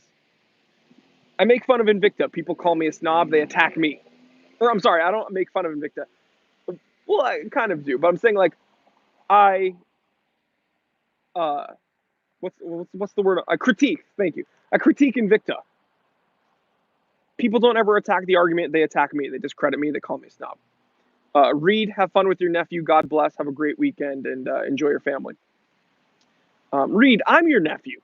I make fun of Invicta. People call me a snob, they attack me. Or I'm sorry, I don't make fun of Invicta. Well, I kind of do, but I'm saying like I uh what's the word? I critique. Thank you. I critique Invicta. People don't ever attack the argument, they attack me. They discredit me, they call me a snob. Reed, have fun with your nephew. God bless. Have a great weekend and enjoy your family. Reed, I'm your nephew.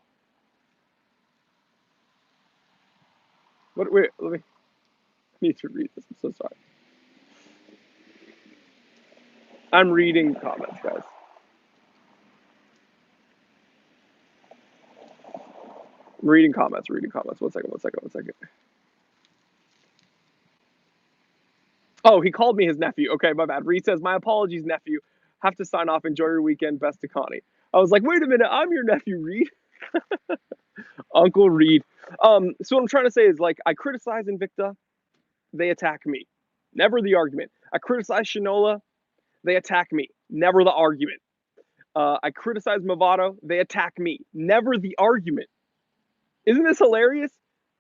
What? Wait, let me. I need to read this. I'm so sorry. I'm reading comments, guys. I'm reading comments. Reading comments. One second. One second. One second. Oh, he called me his nephew. Okay, my bad. Reed says, "My apologies, nephew. Have to sign off. Enjoy your weekend. Best to Connie." I was like, "Wait a minute. I'm your nephew, Reed." Uncle Reed. So what I'm trying to say is like I criticize Invicta, they attack me. Never the argument. I criticize Shinola, they attack me. Never the argument. I criticize Movado, they attack me. Never the argument. Isn't this hilarious?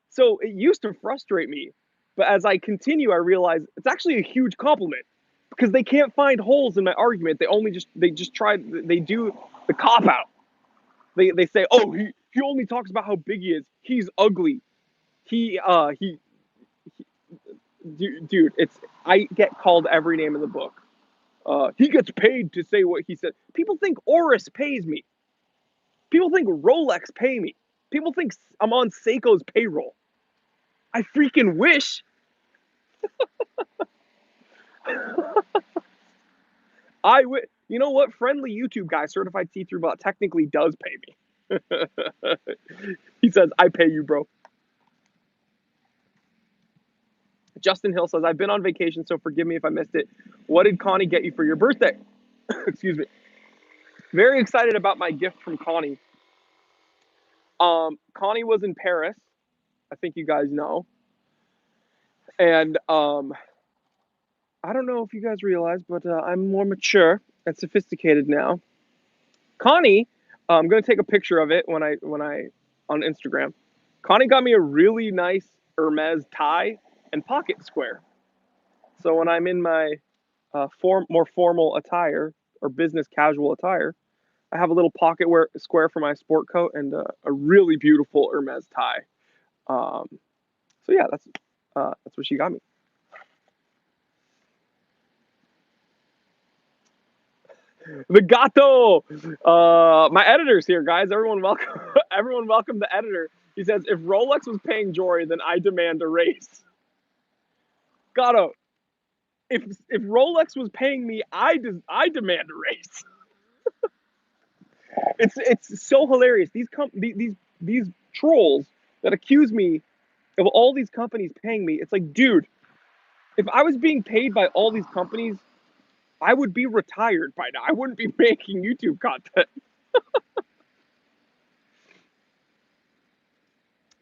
So it used to frustrate me, but as I continue, I realize it's actually a huge compliment because they can't find holes in my argument. They just try they do the cop out. They say, oh, he only talks about how big he is. He's ugly. He dude, it's I get called every name in the book. He gets paid to say what he said. People think Oris pays me. People think Rolex pay me. People think I'm on Seiko's payroll. I freaking wish. You know what? Friendly YouTube guy, certified see-through bot, technically does pay me. He says, I pay you, bro. Justin Hill says, I've been on vacation, so forgive me if I missed it. What did Connie get you for your birthday? Excuse me. Very excited about my gift from Connie. Connie was in Paris. I think you guys know. And I don't know if you guys realize, but I'm more mature and sophisticated now. Connie, I'm gonna take a picture of it when I on Instagram. Connie got me a really nice Hermes tie and pocket square. So when I'm in my more formal attire or business casual attire, I have a little pocket square for my sport coat and a really beautiful Hermes tie. So yeah, that's what she got me. The gato. My editor's here, guys. Everyone welcome. Everyone welcome the editor. He says, if Rolex was paying Jory, then I demand a raise. Gato. If Rolex was paying me, I demand a raise. It's so hilarious. These trolls that accuse me of all these companies paying me. It's like, dude, if I was being paid by all these companies, I would be retired by now. I wouldn't be making YouTube content.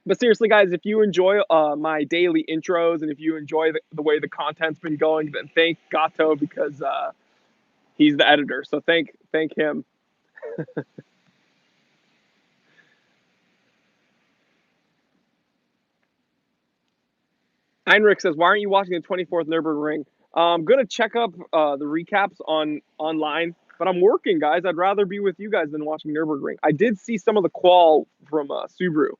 But seriously, guys, if you enjoy my daily intros and if you enjoy the way the content's been going, then thank Gato because he's the editor. So thank him. Heinrich says, "Why aren't you watching the 24th Nürburgring?" I'm gonna check up the recaps online, but I'm working, guys. I'd rather be with you guys than watching Nürburgring. I did see some of the qual from Subaru.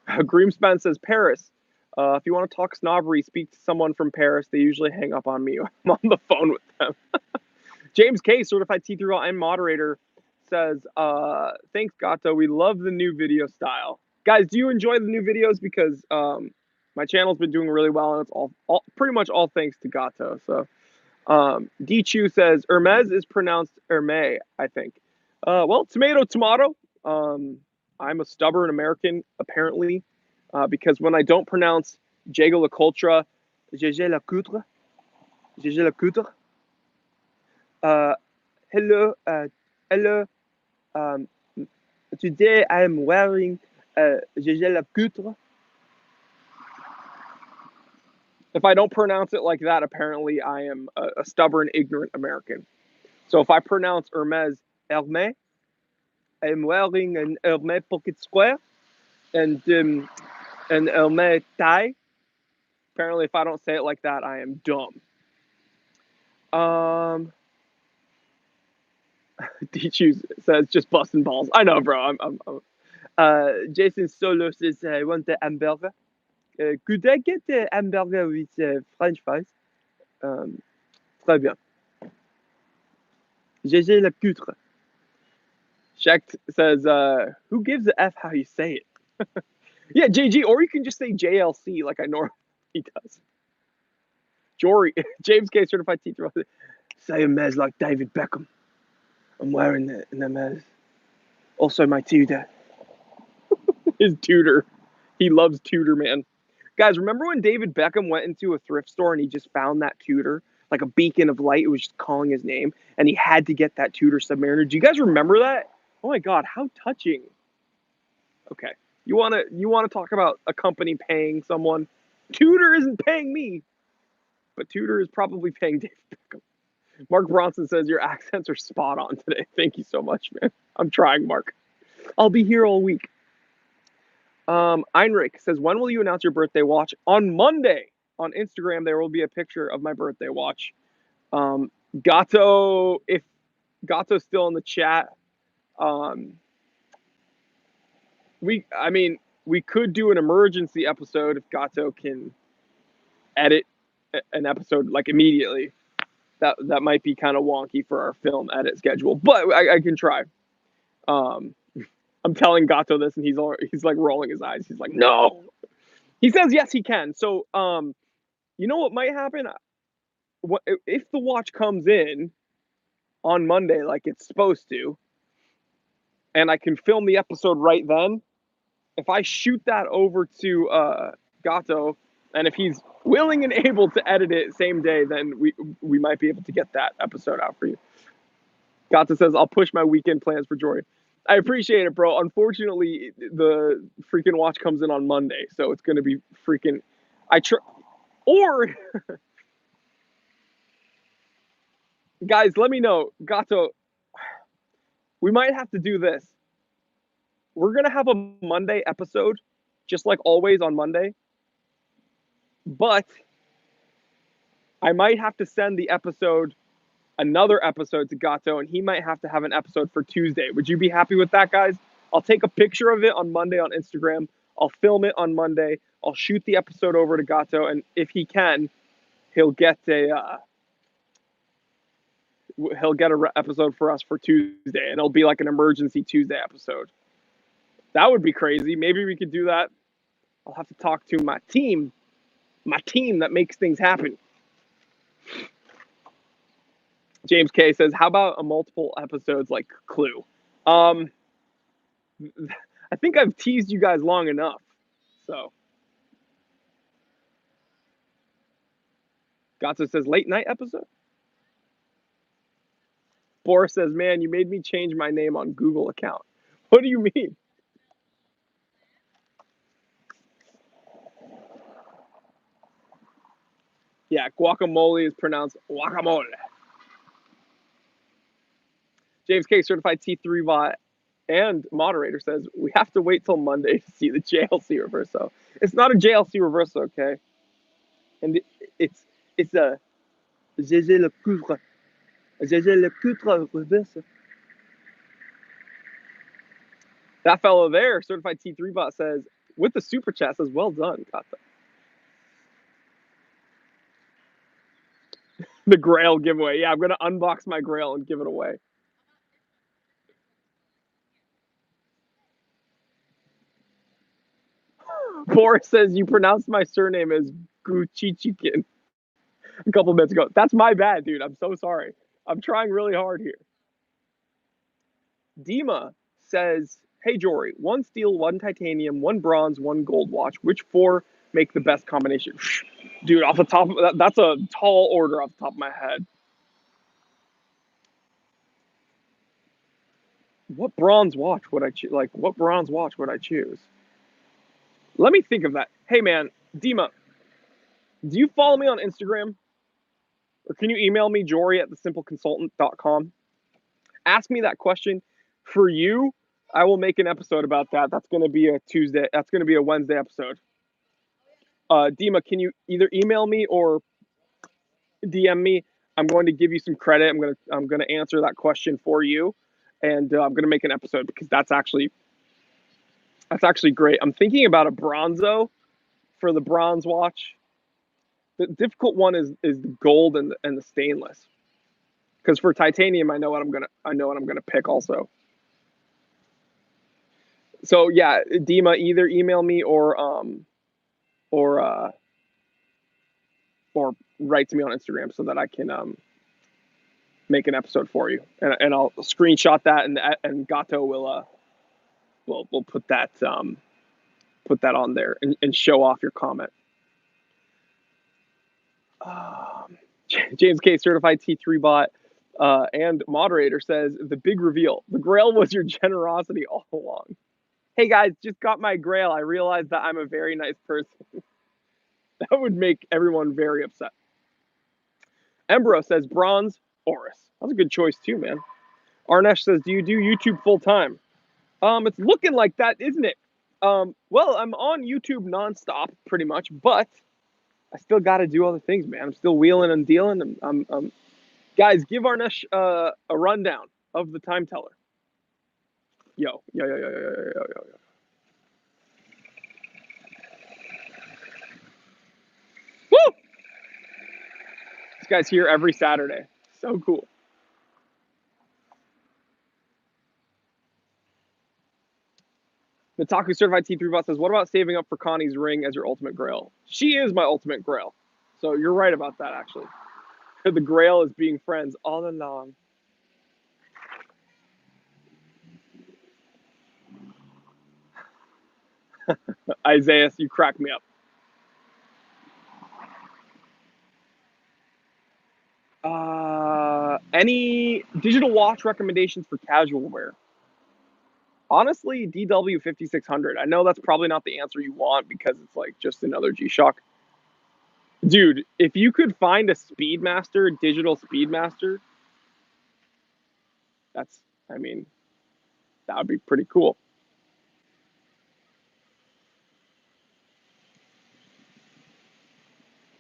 Greenspan says, Paris. If you want to talk snobbery, speak to someone from Paris. They usually hang up on me. I'm on the phone with them. James K, certified T3 and moderator, says, thanks, Gato. We love the new video style. Guys, do you enjoy the new videos? Because my channel's been doing really well, and it's all pretty much all thanks to Gato. So, D Chu says, Hermes is pronounced Hermé, I think. Well, tomato. I'm a stubborn American, apparently, because when I don't pronounce Jaeger LeCoultre, Gégé Lacoutre, Uh, hello. Um, Today I am wearing Gégé la Poutre. If I don't pronounce it like that, apparently I am a stubborn, ignorant American. So if I pronounce Hermes, I'm wearing an Hermes pocket square and an Hermes tie. Apparently, if I don't say it like that, I am dumb. Um, D says just busting balls. I know, bro. Jason Solo says I want the hamburger. Could I get the hamburger with French fries? Um, Très bien. GG la putre. Shaq says, who gives a F how you say it? Yeah, JG, or you can just say JLC like I normally does. Jory, James K. certified teacher. Say a mez like David Beckham. I'm wearing it in the mez. Also my tutor. His tutor. He loves tutor, man. Guys, remember when David Beckham went into a thrift store and he just found that tutor? Like a beacon of light. It was just calling his name. And he had to get that tutor Submariner. Do you guys remember that? Oh my god, how touching. Okay. You wanna talk about a company paying someone? Tudor isn't paying me, but Tudor is probably paying David Beckham. Mark Bronson says your accents are spot on today. Thank you so much, man. I'm trying, Mark. I'll be here all week. Einrich says, when will you announce your birthday watch? On Monday on Instagram, there will be a picture of my birthday watch. Gato, if Gato's still in the chat, we could do an emergency episode if Gato can edit an episode like immediately. That might be kind of wonky for our film edit schedule, but I can try. I'm telling Gato this, and he's like rolling his eyes. He's like, no. He says yes, he can. So, you know what might happen? What if the watch comes in on Monday like it's supposed to, and I can film the episode right then? If I shoot that over to Gato, and if he's willing and able to edit it same day, then we might be able to get that episode out for you. Gato says, I'll push my weekend plans for Jory. I appreciate it, bro. Unfortunately, the freaking watch comes in on Monday, so it's going to be freaking. Or guys, let me know, Gato. We might have to do this. We're gonna have a Monday episode, just like always on Monday. But I might have to send another episode to Gato, and he might have to have an episode for Tuesday. Would you be happy with that, guys? I'll take a picture of it on Monday on Instagram. I'll film it on Monday. I'll shoot the episode over to Gato, and if he can, he'll get a episode for us for Tuesday, and it'll be like an emergency Tuesday episode. That would be crazy. Maybe we could do that. I'll have to talk to my team that makes things happen. James K says, how about a multiple episodes like Clue? I think I've teased you guys long enough. So Gato says, late night episode? Boris says, man, you made me change my name on Google account. What do you mean? Yeah, guacamole is pronounced guacamole. James K, certified T3 bot and moderator, says we have to wait till Monday to see the JLC reverso. It's not a JLC reverso, okay? And it's a Gégé le Poutre. Gégé le Poutre reverso. That fellow there, certified T3 bot, says with the super chat, says well done, Kata. The Grail giveaway. Yeah, I'm gonna unbox my Grail and give it away. Boris says you pronounced my surname as Guchichikin a couple minutes ago. That's my bad, dude. I'm so sorry. I'm trying really hard here. Dima says, hey Jory, one steel, one titanium, one bronze, one gold watch. Which four make the best combination? Dude, off the top of that's a tall order off the top of my head. What bronze watch would I choose? Like, what bronze watch would I choose? Let me think of that. Hey, man, Dima, do you follow me on Instagram? Or can you email me, Jory at thesimpleconsultant.com? Ask me that question. For you, I will make an episode about that. That's going to be a Tuesday. That's going to be a Wednesday episode. Dima, can you either email me or DM me? I'm going to give you some credit. I'm gonna answer that question for you, and I'm gonna make an episode because that's actually great. I'm thinking about a bronzo for the bronze watch. The difficult one is the gold and the stainless. Because for titanium, I know what I'm gonna pick also. So yeah, Dima, either email me or or write to me on Instagram so that I can make an episode for you, and I'll screenshot that, and Gato will put that on there and show off your comment. Um, James K, certified T3 bot and moderator, says the big reveal: the Grail was your generosity all along. Hey guys, just got my Grail. I realized that I'm a very nice person. That would make everyone very upset. Embro says bronze Oris. That's a good choice too, man. Arnesh says, do you do YouTube full time? It's looking like that, isn't it? Well, I'm on YouTube nonstop, pretty much, but I still got to do other things, man. I'm still wheeling and dealing. Guys, give Arnesh a rundown of the time teller. Yo, yo, yo, yo, yo, yo, yo, yo, yo. Woo! This guy's here every Saturday. So cool. Nataku certified T3 bot says, what about saving up for Connie's ring as your ultimate grail? She is my ultimate grail. So you're right about that, actually. The grail is being friends all along. Isaiah, you crack me up. Any digital watch recommendations for casual wear? Honestly, DW 5600. I know that's probably not the answer you want because it's like just another G-Shock. Dude, if you could find a Speedmaster, digital Speedmaster, I mean, that would be pretty cool.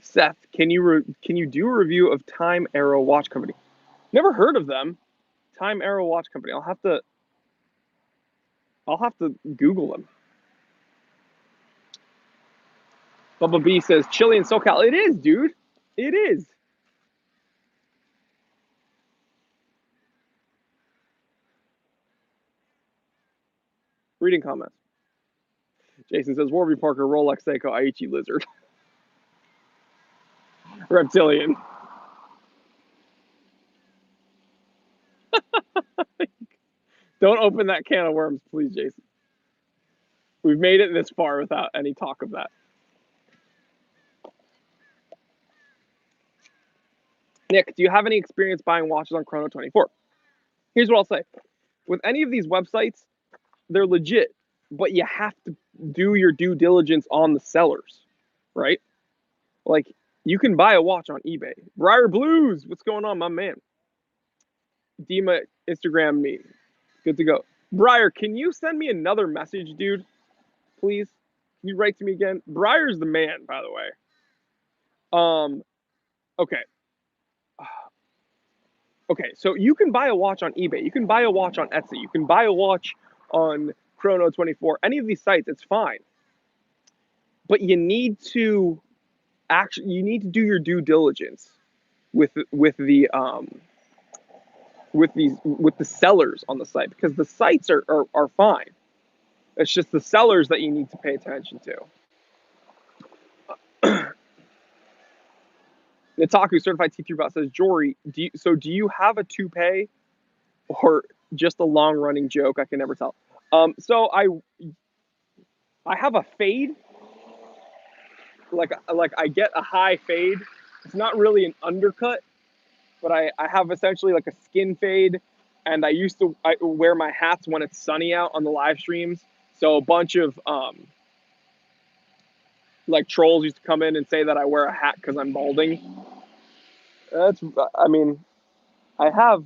Seth, can you do a review of Time Arrow Watch Company? Never heard of them. Time Arrow Watch Company. I'll have to Google them. Bubba B says Chile and SoCal. It is, dude. It is. Reading comments. Jason says Warby Parker, Rolex, Seiko, Aichi, Lizard, Reptilian. Don't open that can of worms, please, Jason. We've made it this far without any talk of that. Nick, do you have any experience buying watches on Chrono 24? Here's what I'll say. With any of these websites, they're legit, but you have to do your due diligence on the sellers, right? Like, you can buy a watch on eBay. Briar Blues, what's going on, my man? Dima, Instagram me. Good to go. Briar, can you send me another message, dude? Please? Can you write to me again? Briar's the man, by the way. Okay. Okay, so you can buy a watch on eBay. You can buy a watch on Etsy. You can buy a watch on Chrono 24. Any of these sites, it's fine. But you need to do your due diligence with the sellers on the site, because the sites are fine. It's just the sellers that you need to pay attention to. Nitaku certified T3 bot says, Jory, do you have a toupee or just a long running joke? I can never tell. So I have a fade, like I get a high fade. It's not really an undercut, but I have essentially like a skin fade and I wear my hats when it's sunny out on the live streams. So a bunch of like trolls used to come in and say that I wear a hat because I'm balding. That's, I mean, I have.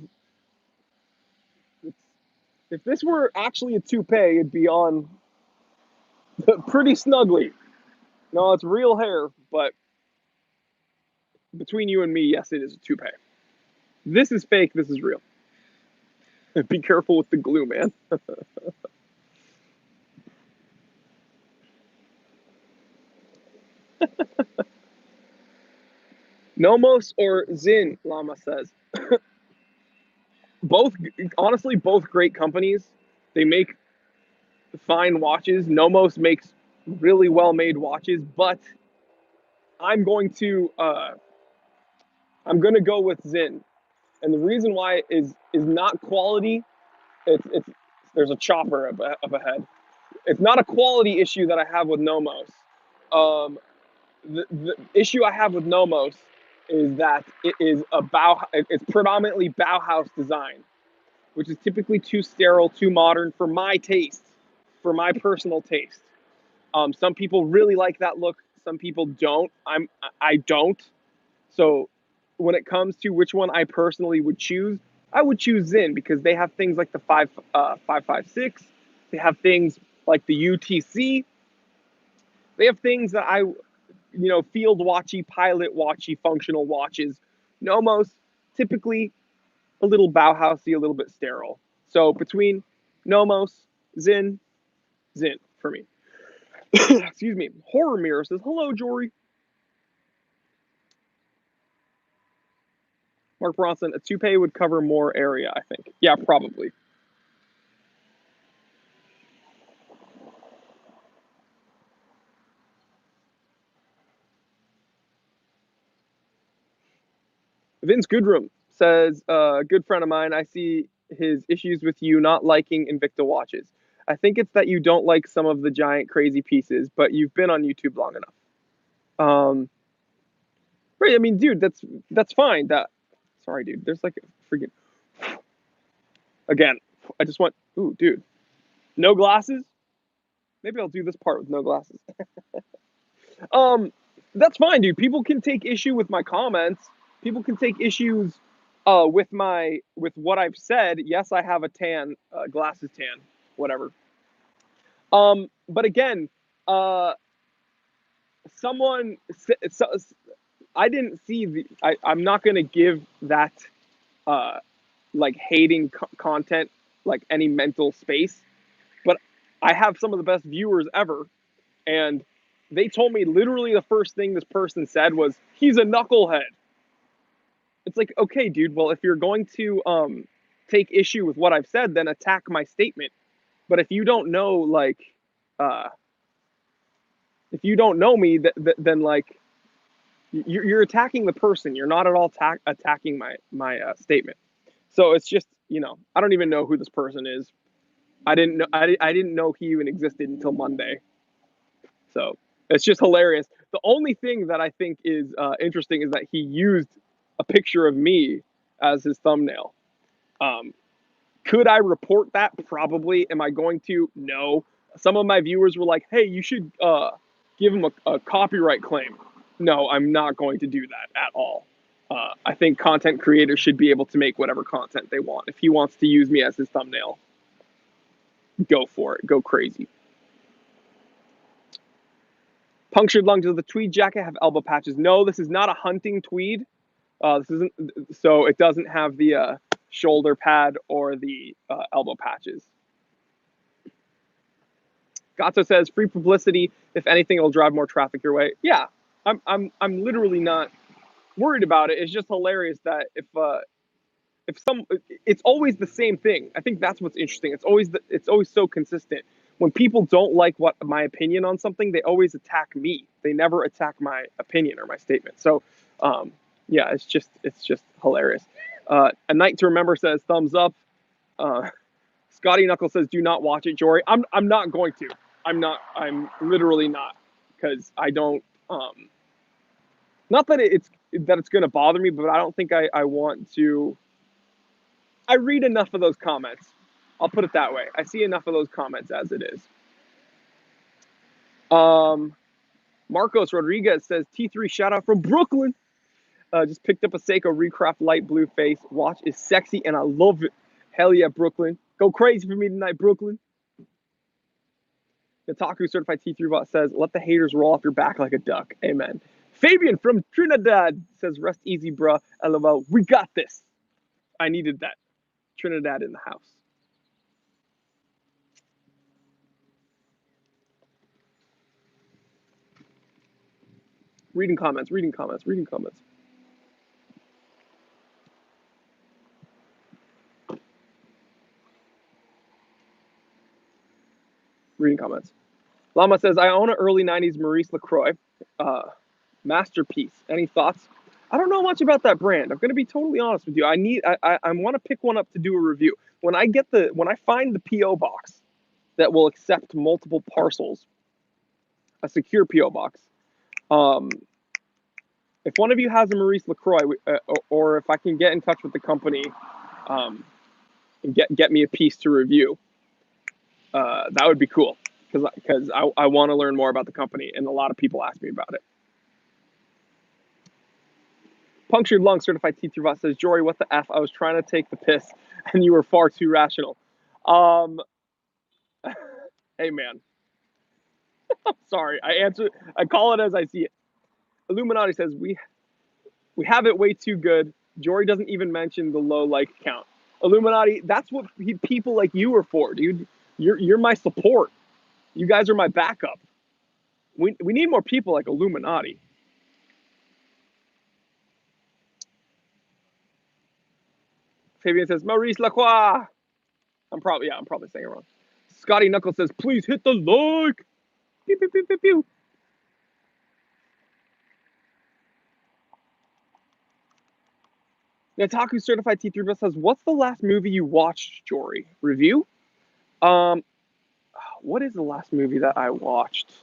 If this were actually a toupee, it'd be on pretty snugly. No, it's real hair, but between you and me, yes, it is a toupee. This is fake. This is real. Be careful with the glue, man. Nomos or Zin, Llama says. Both, honestly, both great companies. They make fine watches. Nomos makes really well made watches, but I'm going to I'm going to go with Zin, and the reason why is not quality. It's there's a chopper up ahead. It's not a quality issue that I have with Nomos. Um, the issue I have with Nomos is that it is it's predominantly Bauhaus design, which is typically too sterile, too modern for my taste, for my personal taste. Some people really like that look. Some people don't. I don't. So when it comes to which one I personally would choose, I would choose Zin because they have things like the 556. They have things like the UTC. They have things that field watchy, pilot watchy, functional watches. Nomos typically a little Bauhausy, a little bit sterile. So between Nomos, Zin, Zin for me. Excuse me. Horror Mirror says, hello, Jory. Mark Bronson, a toupee would cover more area, I think. Yeah, probably. Vince Goodrum says, good friend of mine, I see his issues with you not liking Invicta watches. I think it's that you don't like some of the giant crazy pieces, but you've been on YouTube long enough. Right, I mean, dude, that's fine. Sorry, dude. There's like a freaking again. I just want. Ooh, dude. No glasses. Maybe I'll do this part with no glasses. Um, that's fine, dude. People can take issue with my comments. People can take issues with what I've said. Yes, I have a tan, glasses tan, whatever. But again, uh, someone so, I didn't see I'm not gonna give that uh like hating content like any mental space, but I have some of the best viewers ever, and they told me literally the first thing this person said was, he's a knucklehead. It's like, okay, dude, well, if you're going to take issue with what I've said, then attack my statement. But if you don't know, like, uh, if you don't know me, then like, you're attacking the person. You're not at all attacking my statement. So it's just, I don't even know who this person is. I didn't know he even existed until Monday. So it's just hilarious. The only thing that I think is interesting is that he used a picture of me as his thumbnail. Um, could I report that? Probably. Am I going to? No. Some of my viewers were like, "Hey, you should give him a copyright claim." No, I'm not going to do that at all. I think content creators should be able to make whatever content they want. If he wants to use me as his thumbnail, go for it. Go crazy. Punctured lungs of the tweed jacket have elbow patches. No, this is not a hunting tweed. This isn't, so it doesn't have the shoulder pad or the elbow patches. Gatto says free publicity. If anything, it'll drive more traffic your way. Yeah, I'm literally not worried about it. It's just hilarious that it's always the same thing. I think that's what's interesting. It's always so consistent. When people don't like what my opinion on something, they always attack me. They never attack my opinion or my statement. So, yeah, it's just hilarious. A Night to Remember says thumbs up. Scotty Knuckles says do not watch it, Jory. I'm not going to. I'm not. I'm literally not, because I don't. Not that it's going to bother me, but I don't think I want to. I read enough of those comments. I'll put it that way. I see enough of those comments as it is. Marcos Rodriguez says T3 shout out from Brooklyn. Just picked up a Seiko Recraft light blue face. Watch is sexy and I love it. Hell yeah, Brooklyn. Go crazy for me tonight, Brooklyn. Nataku Certified T3 Bot says, let the haters roll off your back like a duck. Amen. Fabian from Trinidad says, rest easy, bruh. LOL. We got this. I needed that. Trinidad in the house. Reading comments. Reading comments. Llama says, I own an early 90s Maurice LaCroix masterpiece. Any thoughts? I don't know much about that brand. I'm going to be totally honest with you. I want to pick one up to do a review. When I find the PO box that will accept multiple parcels, a secure PO box. If one of you has a Maurice LaCroix, or if I can get in touch with the company, and get me a piece to review, that would be cool because I want to learn more about the company, and a lot of people ask me about it. Punctured Lung Certified T3 Bot says, Jory, what the F? I was trying to take the piss, and you were far too rational. Hey, man. I'm sorry. I call it as I see it. Illuminati says, we have it way too good. Jory doesn't even mention the low like count. Illuminati, that's what people like you are for, dude. You're my support. You guys are my backup. We need more people like Illuminati. Fabian says, Maurice Lacroix. I'm probably saying it wrong. Scotty Knuckles says, please hit the like. Pew, pew, pew, pew, pew. Nataku Certified T3 Bus says, what's the last movie you watched, Jory? Review? What is the last movie that I watched?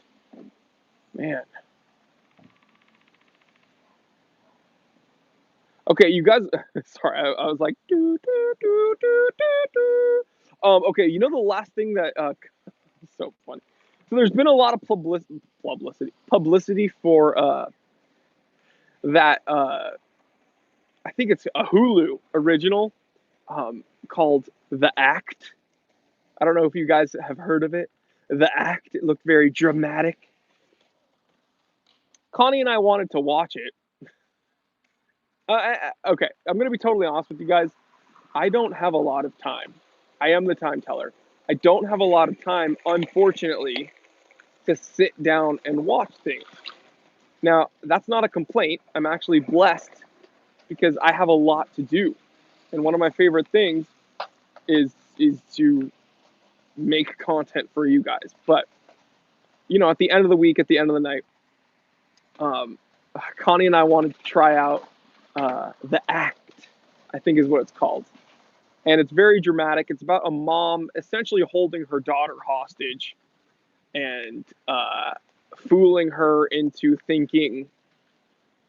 Man. Okay, you guys. Sorry, I was like. Okay, you know the last thing that. So funny. So there's been a lot of publicity for that. I think it's a Hulu original called The Act. I don't know if you guys have heard of it. The Act. It looked very dramatic. Connie and I wanted to watch it. Okay, I'm going to be totally honest with you guys. I don't have a lot of time. I am the time teller. I don't have a lot of time, unfortunately, to sit down and watch things. Now, that's not a complaint. I'm actually blessed because I have a lot to do. And one of my favorite things is to make content for you guys. But, you know, at the end of the week, at the end of the night, Connie and I wanted to try out The Act, I think is what it's called. And it's very dramatic. It's about a mom essentially holding her daughter hostage and fooling her into thinking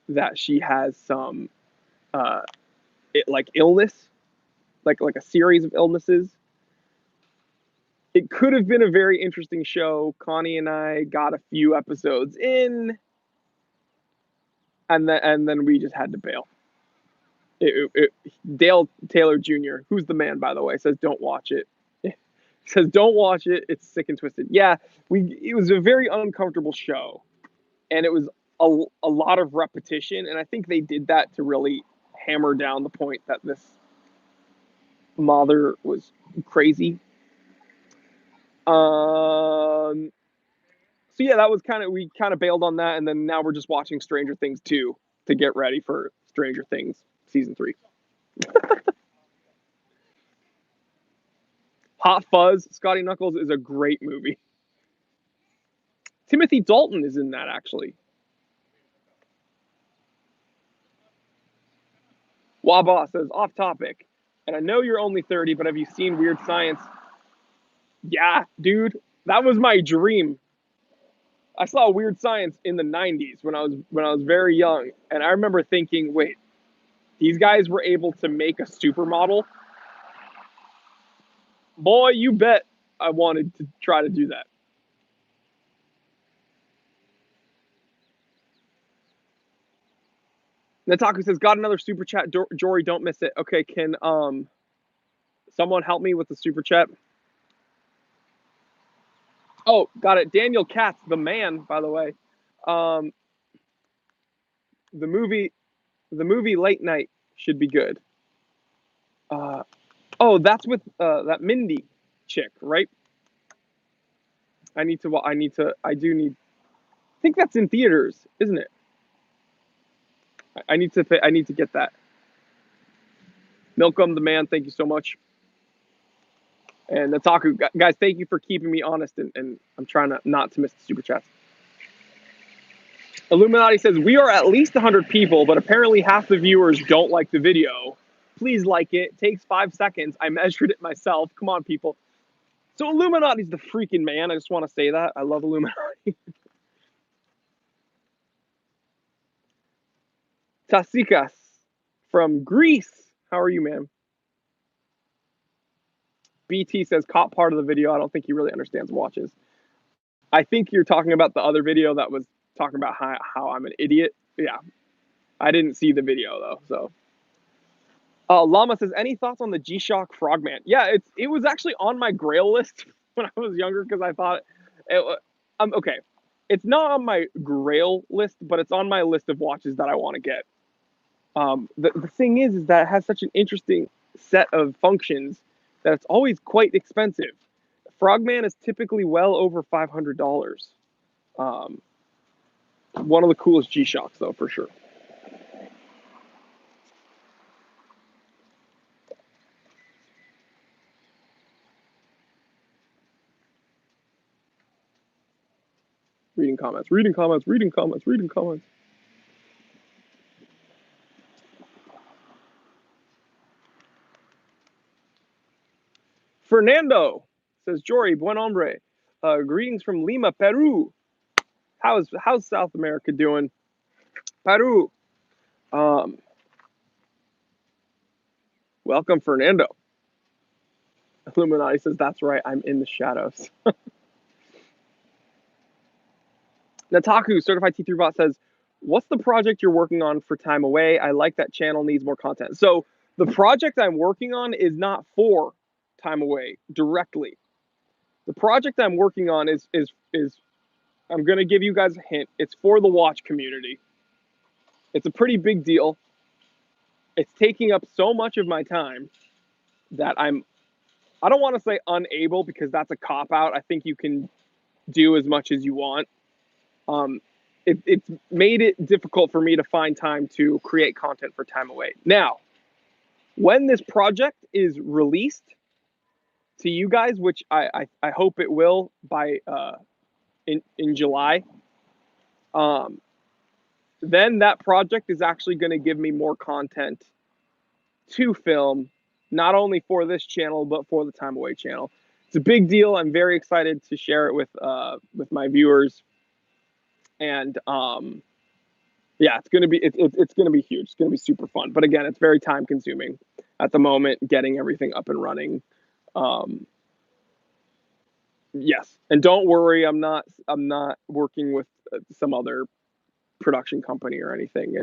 that she has some illness, like a series of illnesses. It could have been a very interesting show. Connie and I got a few episodes in, and then we just had to bail. Dale Taylor Jr., who's the man, by the way, says don't watch it. Says don't watch it. It's sick and twisted. Yeah, it was a very uncomfortable show, and it was a lot of repetition. And I think they did that to really hammer down the point that this mother was crazy. So yeah, that was we kind of bailed on that, and then now we're just watching Stranger Things 2 to get ready for Stranger Things season 3. Hot Fuzz, Scotty Knuckles is a great movie. Timothy Dalton is in that, actually. Waba says, off topic. And I know you're only 30, but have you seen Weird Science? Yeah, dude. That was my dream. I saw Weird Science in the 90s when I was very young. And I remember thinking, wait, these guys were able to make a supermodel Boy, you bet I wanted to try to do that. Nataku says, got another super chat. Jory, don't miss it. Okay, can someone help me with the super chat? Oh, got it. Daniel Katz, the man, by the way. Um, the movie Late Night should be good. Oh, that's with that Mindy chick, right? I think that's in theaters, isn't it? I need to get that. Milcom the man, thank you so much. And Nataku, guys, thank you for keeping me honest, and I'm trying not to miss the super chats. Illuminati says, we are at least 100 people, but apparently half the viewers don't like the video. Please like it. It takes 5 seconds. I measured it myself. Come on, people. So Illuminati's the freaking man. I just want to say that. I love Illuminati. Tasikas from Greece. How are you, man? BT says, caught part of the video. I don't think he really understands watches. I think you're talking about the other video that was talking about how I'm an idiot. Yeah. I didn't see the video, though, so. Llama says, any thoughts on the G-Shock Frogman? Yeah, it was actually on my grail list when I was younger because I thought, okay, it's not on my grail list, but it's on my list of watches that I want to get. The thing is that it has such an interesting set of functions that it's always quite expensive. Frogman is typically well over $500. One of the coolest G-Shocks, though, for sure. Reading comments. Fernando says, Jory, buen hombre. Greetings from Lima, Peru. How's South America doing? Peru. Welcome, Fernando. Illuminati says, that's right, I'm in the shadows. Nataku, Certified T3 Bot says, what's the project you're working on for Time Away? I like that channel needs more content. So the project I'm working on is not for Time Away directly. The project I'm working on is I'm going to give you guys a hint. It's for the watch community. It's a pretty big deal. It's taking up so much of my time that I don't want to say unable because that's a cop out. I think you can do as much as you want. It's made it difficult for me to find time to create content for Time Away. Now, when this project is released to you guys, which I hope it will by in July, then that project is actually going to give me more content to film, not only for this channel but for the Time Away channel. It's a big deal. I'm very excited to share it with my viewers, and yeah, it's gonna be it's gonna be huge. It's gonna be super fun. But again, it's very time consuming at the moment getting everything up and running. Yes, and don't worry, I'm not working with some other production company or anything.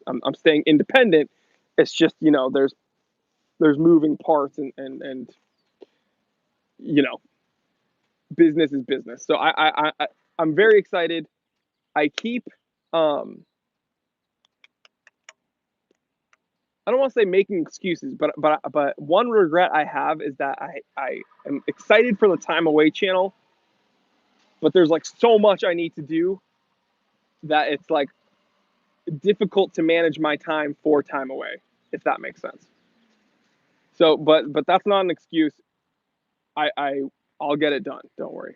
I'm staying independent. It's just there's moving parts and business is business. So I'm very excited. I keep I don't want to say making excuses, but one regret I have is that I am excited for the Time Away channel, but there's like so much I need to do that it's like difficult to manage my time for Time Away, if that makes sense. So, but that's not an excuse. I'll get it done. Don't worry.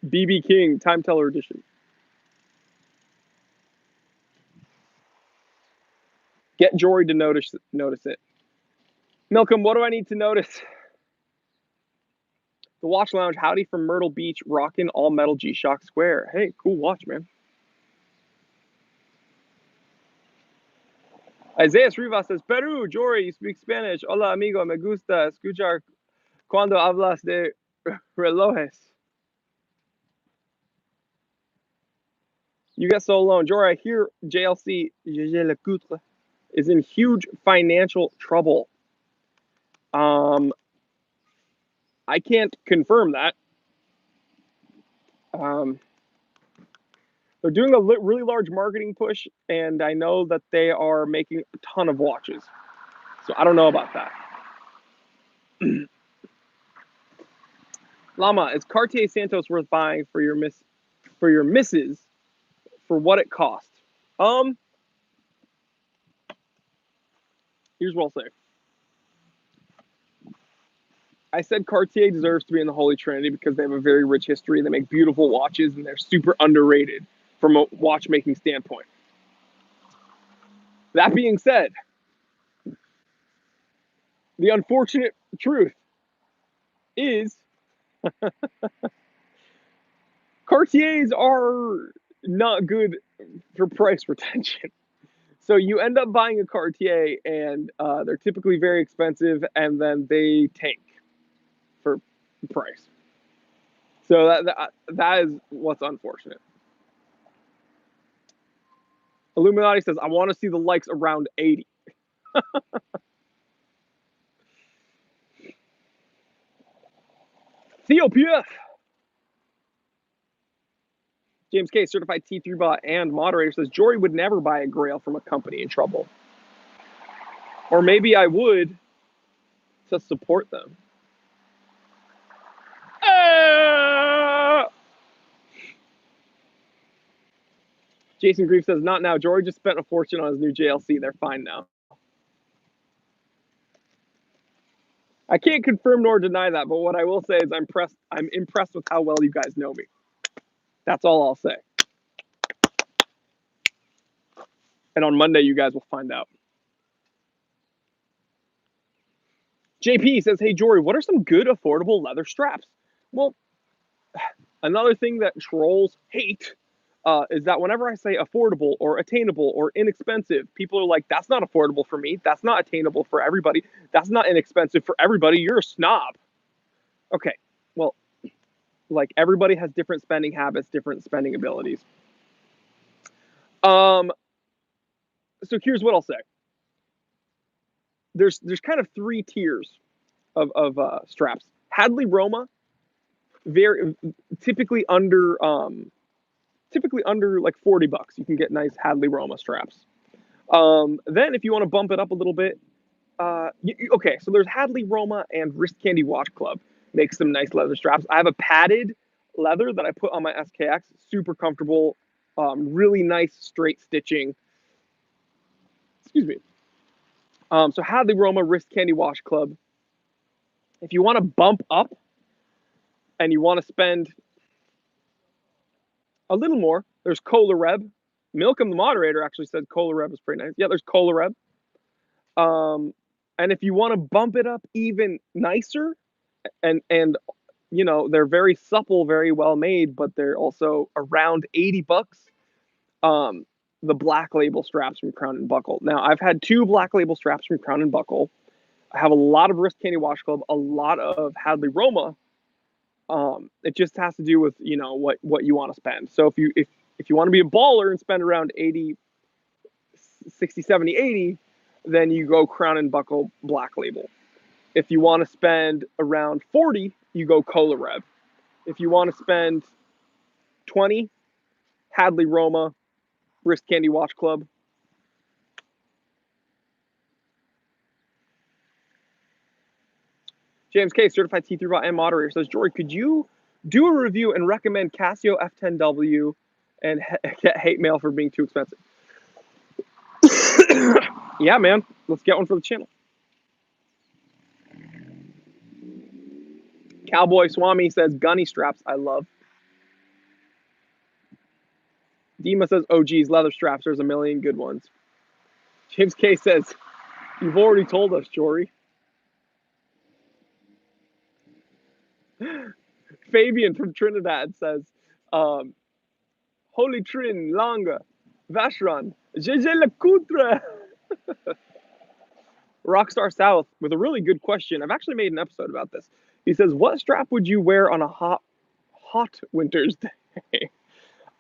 BB King Time Teller Edition. Get Jory to notice it. Milcom, what do I need to notice? The Watch Lounge, howdy from Myrtle Beach, rocking all metal G-Shock Square. Hey, cool watch, man. Isaiah Rivas says, Peru, Jory, you speak Spanish. Hola, amigo, me gusta escuchar cuando hablas de relojes. You get so alone. Jory, I hear JLC is in huge financial trouble. I can't confirm that. They're doing a really large marketing push, and I know that they are making a ton of watches. So I don't know about that. Lama, is Cartier Santos worth buying for your misses for what it cost? Here's what I'll say. I said Cartier deserves to be in the Holy Trinity because they have a very rich history. They make beautiful watches, and they're super underrated from a watchmaking standpoint. That being said, the unfortunate truth is Cartiers are not good for price retention. So you end up buying a Cartier, and they're typically very expensive, and then they tank for price. So that is what's unfortunate. Illuminati says, I want to see the likes around 80. Theo PF. James K, certified T3 bot and moderator, says, Jory would never buy a Grail from a company in trouble. Or maybe I would to support them. Jason Grief says, not now. Jory just spent a fortune on his new JLC. They're fine now. I can't confirm nor deny that, but what I will say is I'm impressed with how well you guys know me. That's all I'll say. And on Monday, you guys will find out. JP says, hey, Jory, what are some good affordable leather straps? Well, another thing that trolls hate is that whenever I say affordable or attainable or inexpensive, people are like, that's not affordable for me. That's not attainable for everybody. That's not inexpensive for everybody. You're a snob. Okay, well, like everybody has different spending habits, different spending abilities. So here's what I'll say. There's kind of three tiers of straps. Hadley Roma, very typically under like $40. You can get nice Hadley Roma straps. Then if you want to bump it up a little bit, okay, so there's Hadley Roma and Wrist Candy Watch Club makes some nice leather straps. I have a padded leather that I put on my SKX, super comfortable, really nice straight stitching. Excuse me. So Hadley Roma, Wrist Candy Watch Club. If you want to bump up and you want to spend a little more, there's Kolareb. Milcom, the moderator, actually said Kolareb is pretty nice. Yeah, there's Kolareb. And if you want to bump it up even nicer, and you know they're very supple, very well made, but they're also around $80. The Black Label straps from Crown and Buckle. Now I've had 2 Black Label straps from Crown and Buckle. I have a lot of Wrist Candy Watch Club, a lot of Hadley Roma. It just has to do with what you want to spend. So if you want to be a baller and spend around 80, 60, 70, 80, then you go Crown and Buckle Black Label. If you want to spend around 40, you go Kolareb. If you want to spend 20, Hadley Roma, Wrist Candy Watch Club. James K, certified T3 bot and moderator, says, Jory, could you do a review and recommend Casio F10W and get hate mail for being too expensive? Yeah, man. Let's get one for the channel. Cowboy Swami says, gunny straps I love. Dima says, oh, geez, leather straps. There's a million good ones. James K says, you've already told us, Jory. Fabian from Trinidad says, Holy Trin, Langa, Vacheron, Jeje Le Coutre. Rockstar South with a really good question. I've actually made an episode about this. He says, "What strap would you wear on a hot winter's day?"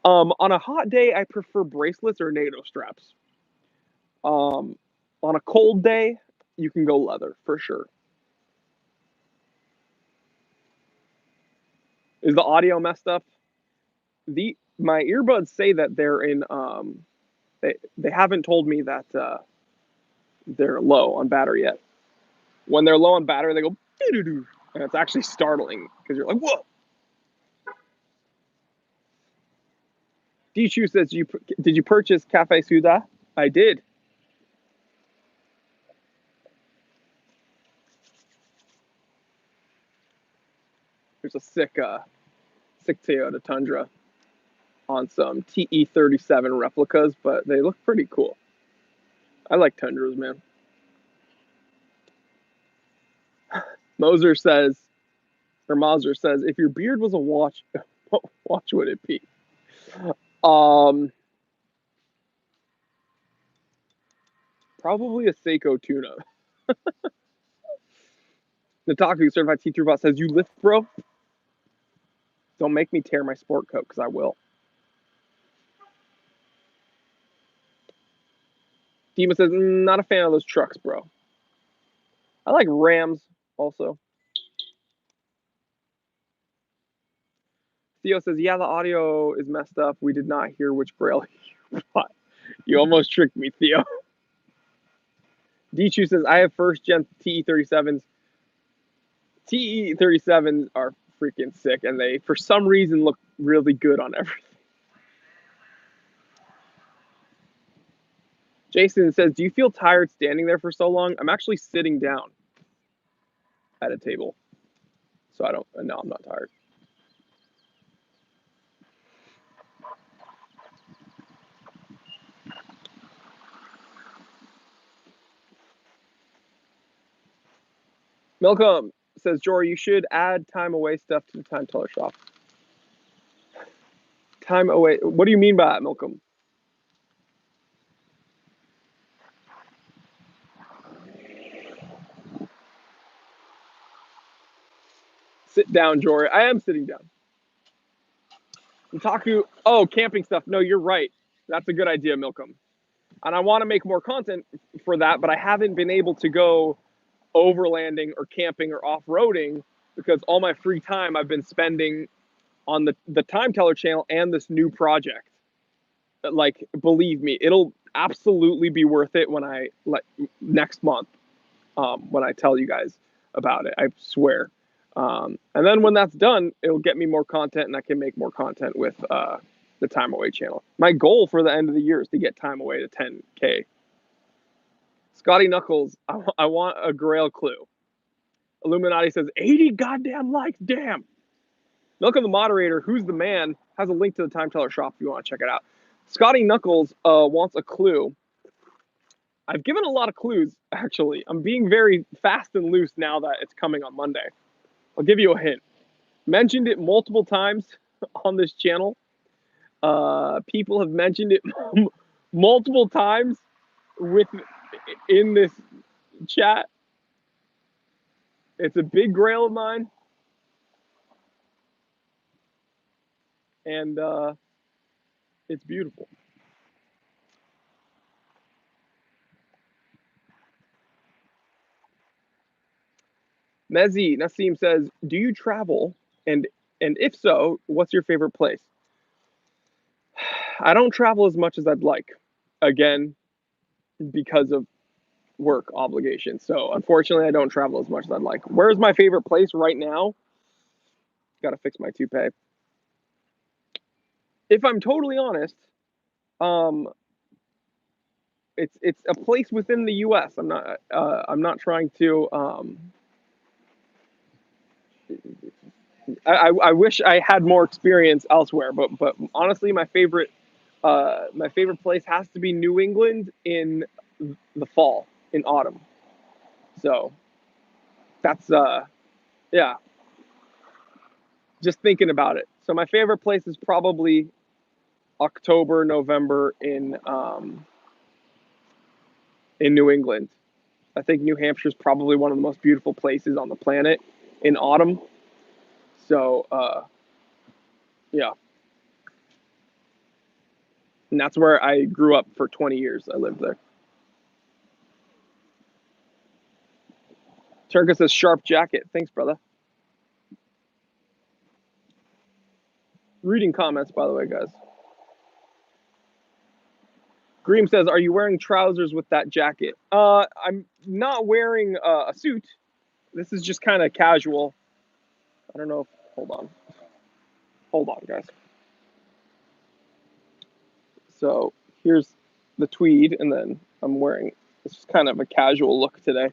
On a hot day, I prefer bracelets or NATO straps. On a cold day, you can go leather for sure. Is the audio messed up? My earbuds say that they're in. They haven't told me that they're low on battery yet. When they're low on battery, they go doo-doo-doo, and it's actually startling because you're like, whoa. Dichu says, did you purchase Cafe Suda? I did. There's a sick Toyota Tundra on some TE37 replicas, but they look pretty cool. I like Tundras, man. Moser says, if your beard was a watch, what watch would it be? Probably a Seiko Tuna. Nataku certified teacher bot says, you lift, bro? Don't make me tear my sport coat because I will. Dima says, not a fan of those trucks, bro. I like Rams also. Theo says, yeah, the audio is messed up. We did not hear which Grail you bought. You almost tricked me, Theo. Dichu says, I have first gen TE37s. TE37s are freaking sick, and they, for some reason, look really good on everything. Jason says, do you feel tired standing there for so long? I'm actually sitting down at a table. So no, I'm not tired. Milcom says, Jory, you should add time away stuff to the time teller shop. Time away. What do you mean by that, Milcom? Sit down, Jory. I am sitting down. Taku. Oh, camping stuff. No, you're right. That's a good idea, Milcom. And I want to make more content for that, but I haven't been able to go overlanding or camping or off-roading because all my free time I've been spending on the time teller channel and this new project. Like, believe me, it'll absolutely be worth it when I next month, when I tell you guys about it. I swear. And then when that's done, it'll get me more content, and I can make more content with the Time Away channel. My goal for the end of the year is to get Time Away to 10K. Scotty Knuckles, I want a Grail clue. Illuminati says 80 goddamn likes. Damn. Milk of the Moderator, who's the man, has a link to the Time Teller shop if you want to check it out. Scotty Knuckles wants a clue. I've given a lot of clues, actually. I'm being very fast and loose now that it's coming on Monday. I'll give you a hint. Mentioned it multiple times on this channel. People have mentioned it multiple times in this chat. It's a big grail of mine. And it's beautiful. Mezi Nassim says, do you travel? And if so, what's your favorite place? I don't travel as much as I'd like. Again, because of work obligations. So unfortunately, I don't travel as much as I'd like. Where's my favorite place right now? Got to fix my toupee. If I'm totally honest, it's a place within the U.S. I'm not trying to. I wish I had more experience elsewhere, but honestly, my favorite place has to be New England in the fall, in autumn. So that's yeah. Just thinking about it. So my favorite place is probably October, November in in New England. I think New Hampshire is probably one of the most beautiful places on the planet in autumn. So, yeah. And that's where I grew up for 20 years. I lived there. Turka says sharp jacket. Thanks, brother. Reading comments, by the way, guys. Greem says, "Are you wearing trousers with that jacket?" I'm not wearing a suit. This is just kind of casual. I don't know. Hold on, guys. So here's the tweed, and then I'm wearing. It's just kind of a casual look today.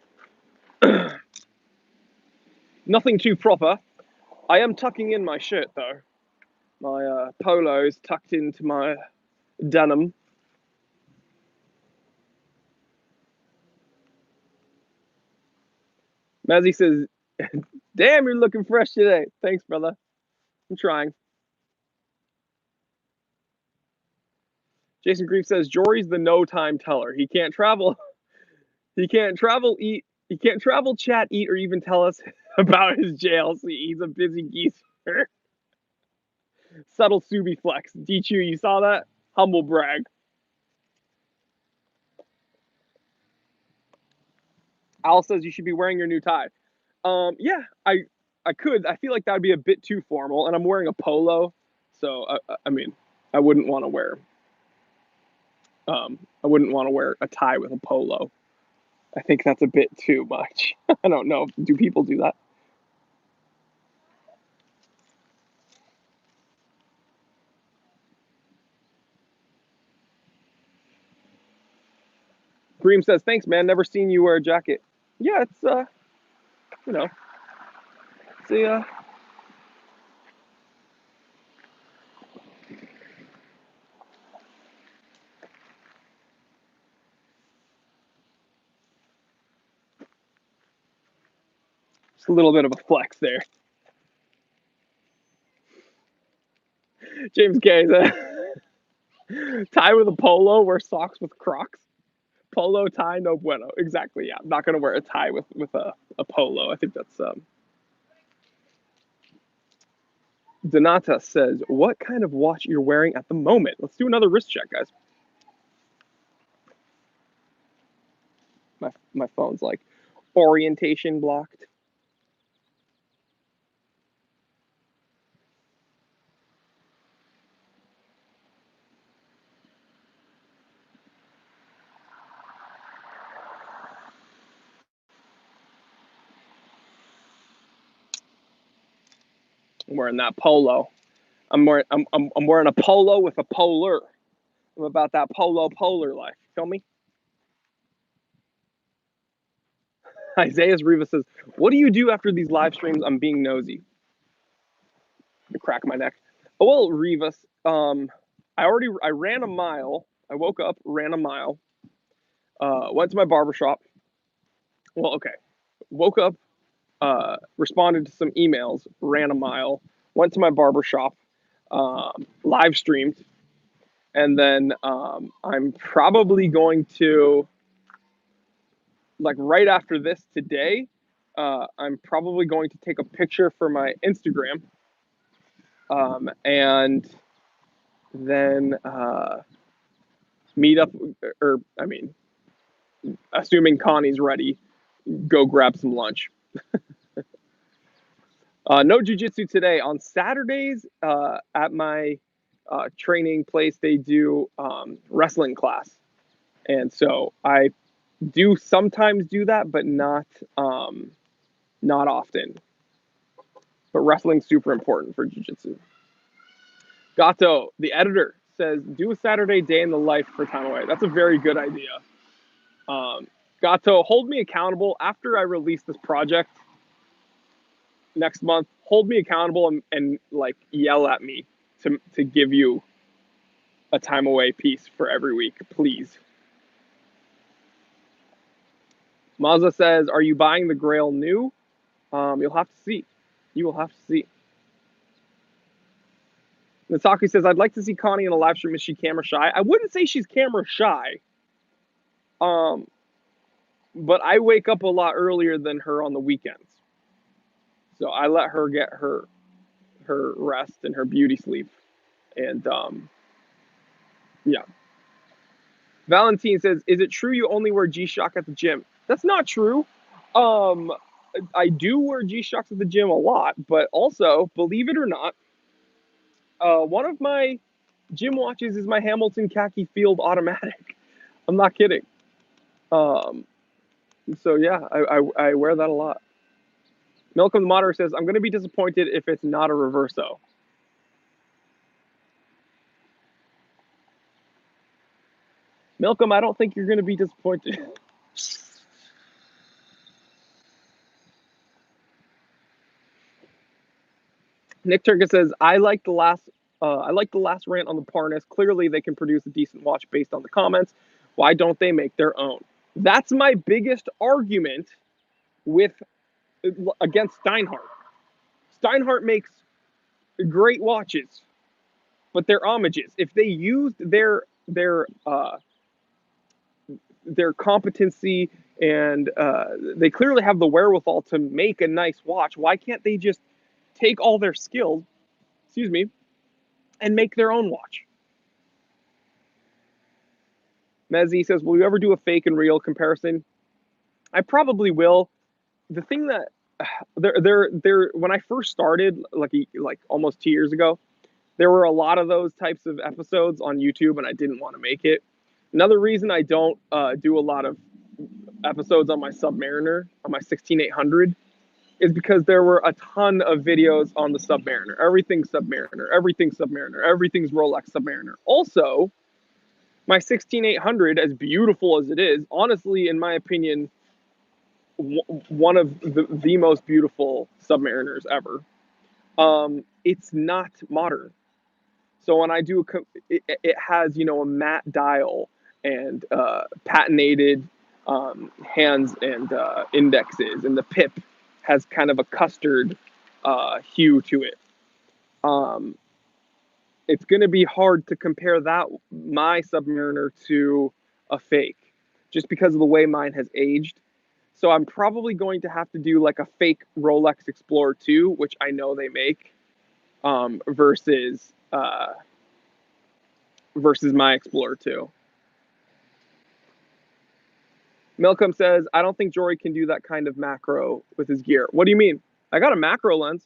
Nothing too proper. I am tucking in my shirt though. My polo is tucked into my denim. Mazzy says, "Damn, you're looking fresh today." Thanks, brother. I'm trying. Jason Grief says, "Jory's the no time teller. He can't travel. He can't travel, eat. He can't travel, chat, eat, or even tell us about his jails. He's a busy geezer." Subtle Subi flex. D2, you saw that? Humble brag. Al says you should be wearing your new tie. Yeah, I could. I feel like that would be a bit too formal, and I'm wearing a polo, so I mean, I wouldn't want to wear. I wouldn't want to wear a tie with a polo. I think that's a bit too much. I don't know. Do people do that? Bream says, "Thanks, man. Never seen you wear a jacket." Yeah, it's you know, it's a just a little bit of a flex there. James K says, "Tie with a polo, wear socks with Crocs. Polo tie, no bueno." Exactly. Yeah, I'm not gonna wear a tie with a polo. I think that's Donata says, "What kind of watch you're wearing at the moment?" Let's do another wrist check, guys. My phone's like orientation blocked. I'm wearing that polo. I'm wearing a polo with a polar. I'm about that polar life. Feel me? Isaiah Rivas says, "What do you do after these live streams? I'm being nosy." I crack my neck. Oh, well, Rivas, I ran a mile. I woke up, ran a mile, went to my barbershop. Well, okay. Woke up, responded to some emails, ran a mile, went to my barbershop, live streamed, and then I'm probably going to, like right after this today, I'm probably going to take a picture for my Instagram, and then meet up, or I mean, assuming Connie's ready, go grab some lunch. No jujitsu today. On Saturdays, at my training place, they do wrestling class, and so I do sometimes do that, but not often. But wrestling's super important for jujitsu. Gato, the editor, says do a Saturday day in the life for time away. That's a very good idea. Gato, hold me accountable after I release this project next month. Hold me accountable and like yell at me to give you a time away piece for every week, please. Mazda says, "Are you buying the Grail new?" You'll have to see. You will have to see. Misaki says, "I'd like to see Connie in a live stream. Is she camera shy?" I wouldn't say she's camera shy. but I wake up a lot earlier than her on the weekends. So I let her get her rest and her beauty sleep. And yeah. Valentine says, "Is it true you only wear G-Shock at the gym?" That's not true. Um, I do wear G-Shocks at the gym a lot, but also, believe it or not, one of my gym watches is my Hamilton Khaki Field automatic. I'm not kidding. Um, so yeah, I wear that a lot. Malcolm the Moderator says, "I'm going to be disappointed if it's not a Reverso." Malcolm, I don't think you're going to be disappointed. Nick Turka says, I like the last rant on the Parnas. Clearly, they can produce a decent watch based on the comments. Why don't they make their own?" That's my biggest argument with against Steinhardt. Steinhardt makes great watches, but they're homages. If they used their competency and they clearly have the wherewithal to make a nice watch, why can't they just take all their skills, excuse me, and make their own watch? Mezzi says, "Will you ever do a fake and real comparison?" I probably will. The thing that there when I first started, like almost 2 years ago, there were a lot of those types of episodes on YouTube, and I didn't want to make it. Another reason I don't do a lot of episodes on my Submariner, on my 16800, is because there were a ton of videos on the Submariner. Everything's Submariner, everything's Submariner, everything's Rolex Submariner. Also, my 16800, as beautiful as it is, honestly, in my opinion, one of the most beautiful Submariners ever. It's not modern. So when I do, it has, a matte dial and patinated hands and indexes, and the pip has kind of a custard hue to it. Um, it's going to be hard to compare my Submariner to a fake, just because of the way mine has aged. So I'm probably going to have to do like a fake Rolex Explorer 2, which I know they make, versus my Explorer 2. Milcom says, "I don't think Jory can do that kind of macro with his gear." What do you mean? I got a macro lens.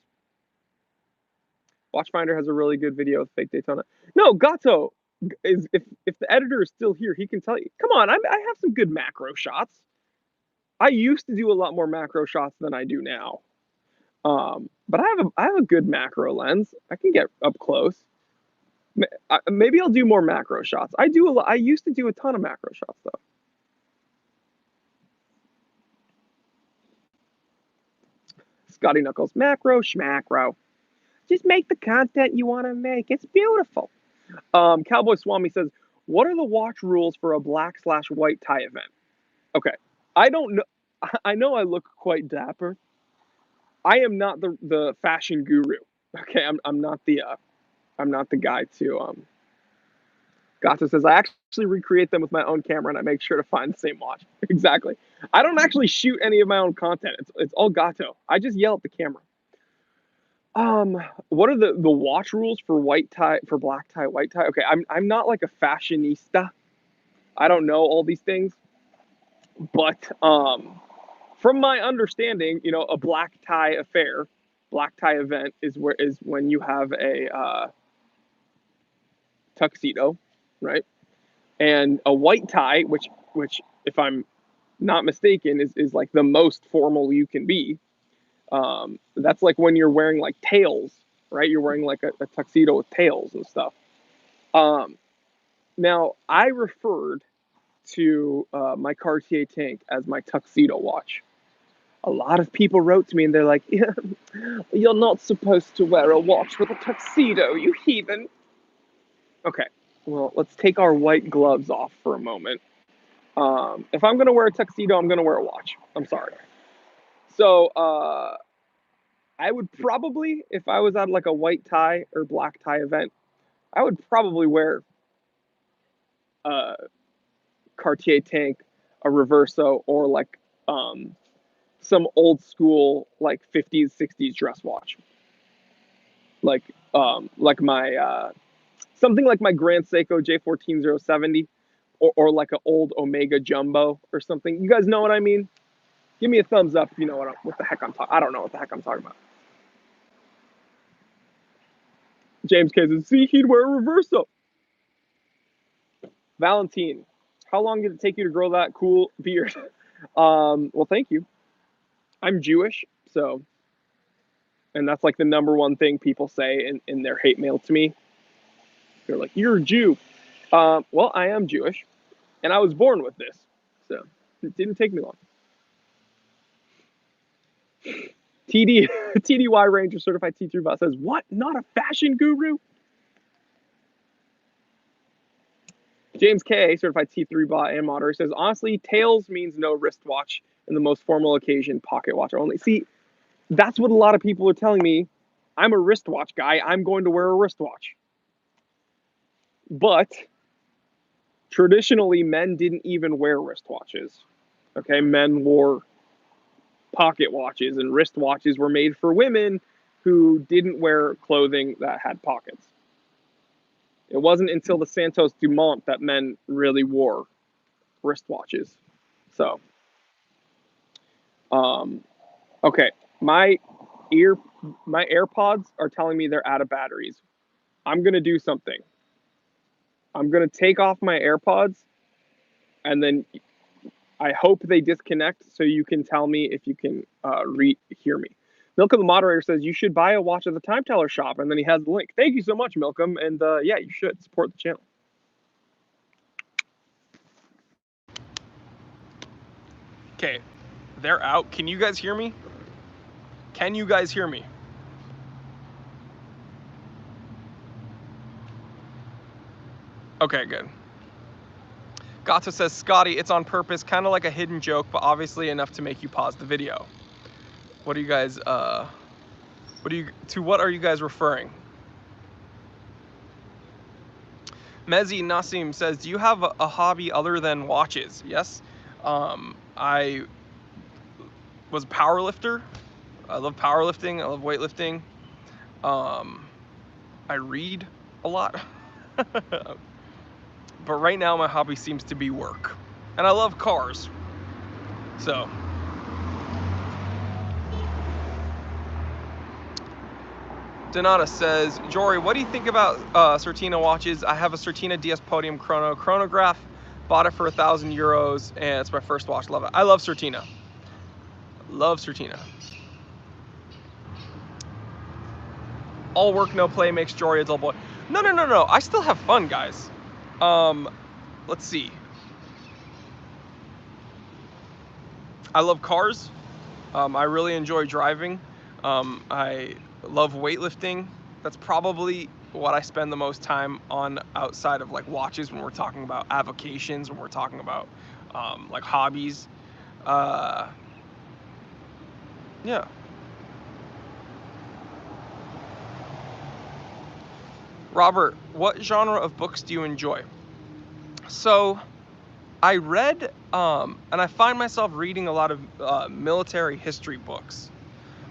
Watchfinder has a really good video of fake Daytona. No, Gato is if the editor is still here, he can tell you. Come on, I have some good macro shots. I used to do a lot more macro shots than I do now. But I have a good macro lens. I can get up close. Maybe I'll do more macro shots. I used to do a ton of macro shots though. Scotty Knuckles, macro schmacro. Just make the content you want to make. It's beautiful. Cowboy Swami says, "What are the watch rules for a black/white tie event?" Okay, I don't know. I know I look quite dapper. I am not the fashion guru. Okay, I'm not the guy to. Gato says, "I actually recreate them with my own camera and I make sure to find the same watch." Exactly. I don't actually shoot any of my own content. It's all Gato. I just yell at the camera. What are the watch rules for white tie, for black tie, white tie? Okay, I'm not like a fashionista. I don't know all these things, but from my understanding, a black tie affair, black tie event is when you have a tuxedo, right? And a white tie, which if I'm not mistaken, is like the most formal you can be. That's like when you're wearing like tails, right? You're wearing like a tuxedo with tails and stuff. Um, Now, I referred to my Cartier tank as my tuxedo watch. A lot of people wrote to me and they're like, "Yeah, you're not supposed to wear a watch with a tuxedo, you heathen." Okay, well, let's take our white gloves off for a moment. If I'm going to wear a tuxedo, I'm going to wear a watch. I'm sorry. So, I would probably, if I was at like a white tie or black tie event, I would probably wear a Cartier tank a Reverso or like some old school like 50s 60s dress watch, like my something like my Grand Seiko J14070, or like an old Omega Jumbo or something. You guys know what I mean? Give me a thumbs up if you know what the heck I'm talking. I don't know what the heck I'm talking about. James K says, see, he'd wear a Reverso. Valentine, how long did it take you to grow that cool beard? Well, thank you. I'm Jewish, so, and that's like the number one thing people say in their hate mail to me. They're like, you're a Jew. Well, I am Jewish, and I was born with this, so it didn't take me long. TDY Ranger Certified T3 Bot says, what? Not a fashion guru? James K, Certified T3 Bot and Moderator, says, honestly, tails means no wristwatch in the most formal occasion, pocket watch only. See, that's what a lot of people are telling me. I'm a wristwatch guy. I'm going to wear a wristwatch. But traditionally, men didn't even wear wristwatches. Okay, men wore pocket watches, and wristwatches were made for women who didn't wear clothing that had pockets. It wasn't until the Santos Dumont that men really wore wristwatches. So, okay, my AirPods are telling me they're out of batteries. I'm gonna do something. I'm gonna take off my AirPods, and then I hope they disconnect so you can tell me if you can hear me. Milcom, the moderator, says you should buy a watch at the Time Teller shop, and then he has the link. Thank you so much, Milcom, and yeah, you should support the channel. Okay, they're out. Can you guys hear me? Can you guys hear me? Okay, good. Gato says, Scotty, it's on purpose, kind of like a hidden joke, but obviously enough to make you pause the video. What are you guys, what are you guys referring? Mezi Nassim says, do you have a hobby other than watches? Yes. I was a power lifter. I love powerlifting. I love weightlifting. I read a lot. But right now my hobby seems to be work. And I love cars. So. Donata says, Jory, what do you think about Certina watches? I have a Certina DS Podium chronograph. Bought it for €1,000 and it's my first watch. Love it. I love Certina. Love Certina. All work, no play makes Jory a dull boy. No. I still have fun, guys. Let's see. I love cars. I really enjoy driving. I love weightlifting. That's probably what I spend the most time on outside of like watches when we're talking about avocations, when we're talking about like hobbies. Yeah. Robert, what genre of books do you enjoy? So I read, and I find myself reading a lot of military history books.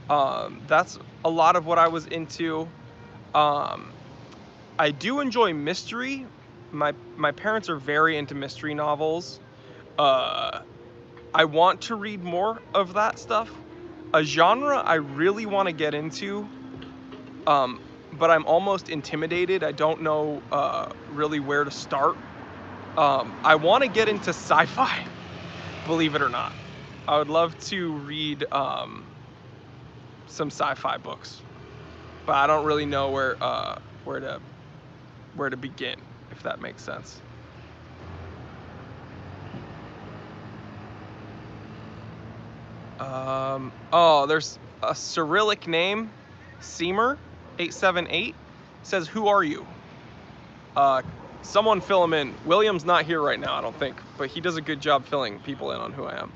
That's a lot of what I was into. I do enjoy mystery. My parents are very into mystery novels. I want to read more of that stuff. A genre I really want to get into, but I'm almost intimidated. I don't know really where to start. I want to get into sci-fi, believe it or not. I would love to read some sci-fi books, but I don't really know where to begin, if that makes sense. Oh, there's a Cyrillic name, Seamer878 says, who are you? Someone fill him in. William's not here right now, I don't think, but he does a good job filling people in on who I am.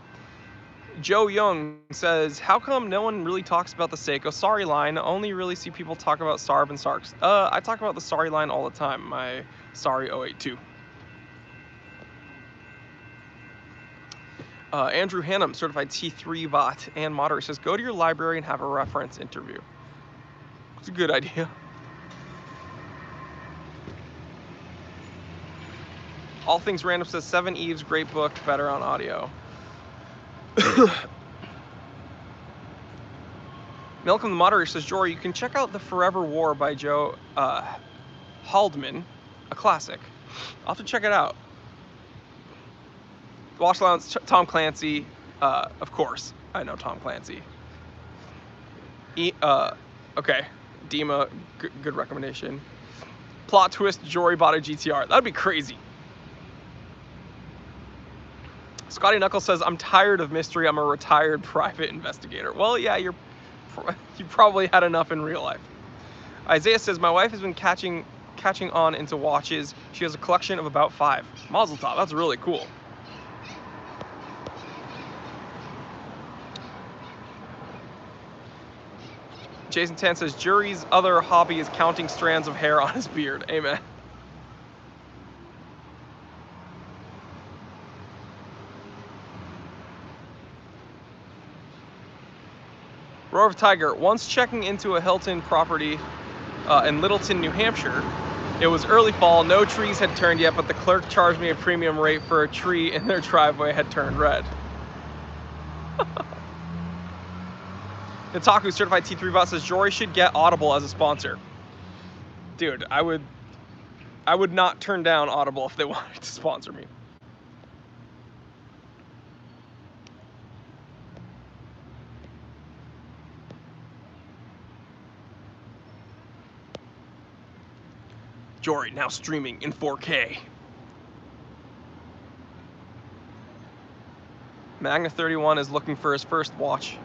Joe Young says, how come no one really talks about the Seiko Sari line? I only really see people talk about Sarb and Sarks. I talk about the Sari line all the time, my Sari 082. Andrew Hannum, certified T3 bot and moderator, says, go to your library and have a reference interview. It's a good idea. All Things Random says, Seven Eves, great book, better on audio. Malcolm the moderator says, Jory, you can check out The Forever War by Joe Haldeman, a classic. I'll have to check it out. Watch Allowance, Tom Clancy, of course, I know Tom Clancy. Okay, Dima, good recommendation. Plot twist, Jory bought a GTR. That'd be crazy. Scotty Knuckles says, I'm tired of mystery. I'm a retired private investigator. Well, yeah, you probably had enough in real life. Isaiah says, my wife has been catching on into watches. She has a collection of about 5. Mazel tov, that's really cool. Jason Tan says, Jury's other hobby is counting strands of hair on his beard. Amen. Roar of Tiger, once checking into a Hilton property in Littleton, New Hampshire. It was early fall, no trees had turned yet, but the clerk charged me a premium rate for a tree in their driveway had turned red. Nitaku certified T3 bot says, Jory should get Audible as a sponsor. Dude, I would not turn down Audible if they wanted to sponsor me. Jory now streaming in 4K. Magna 31 is looking for his first watch.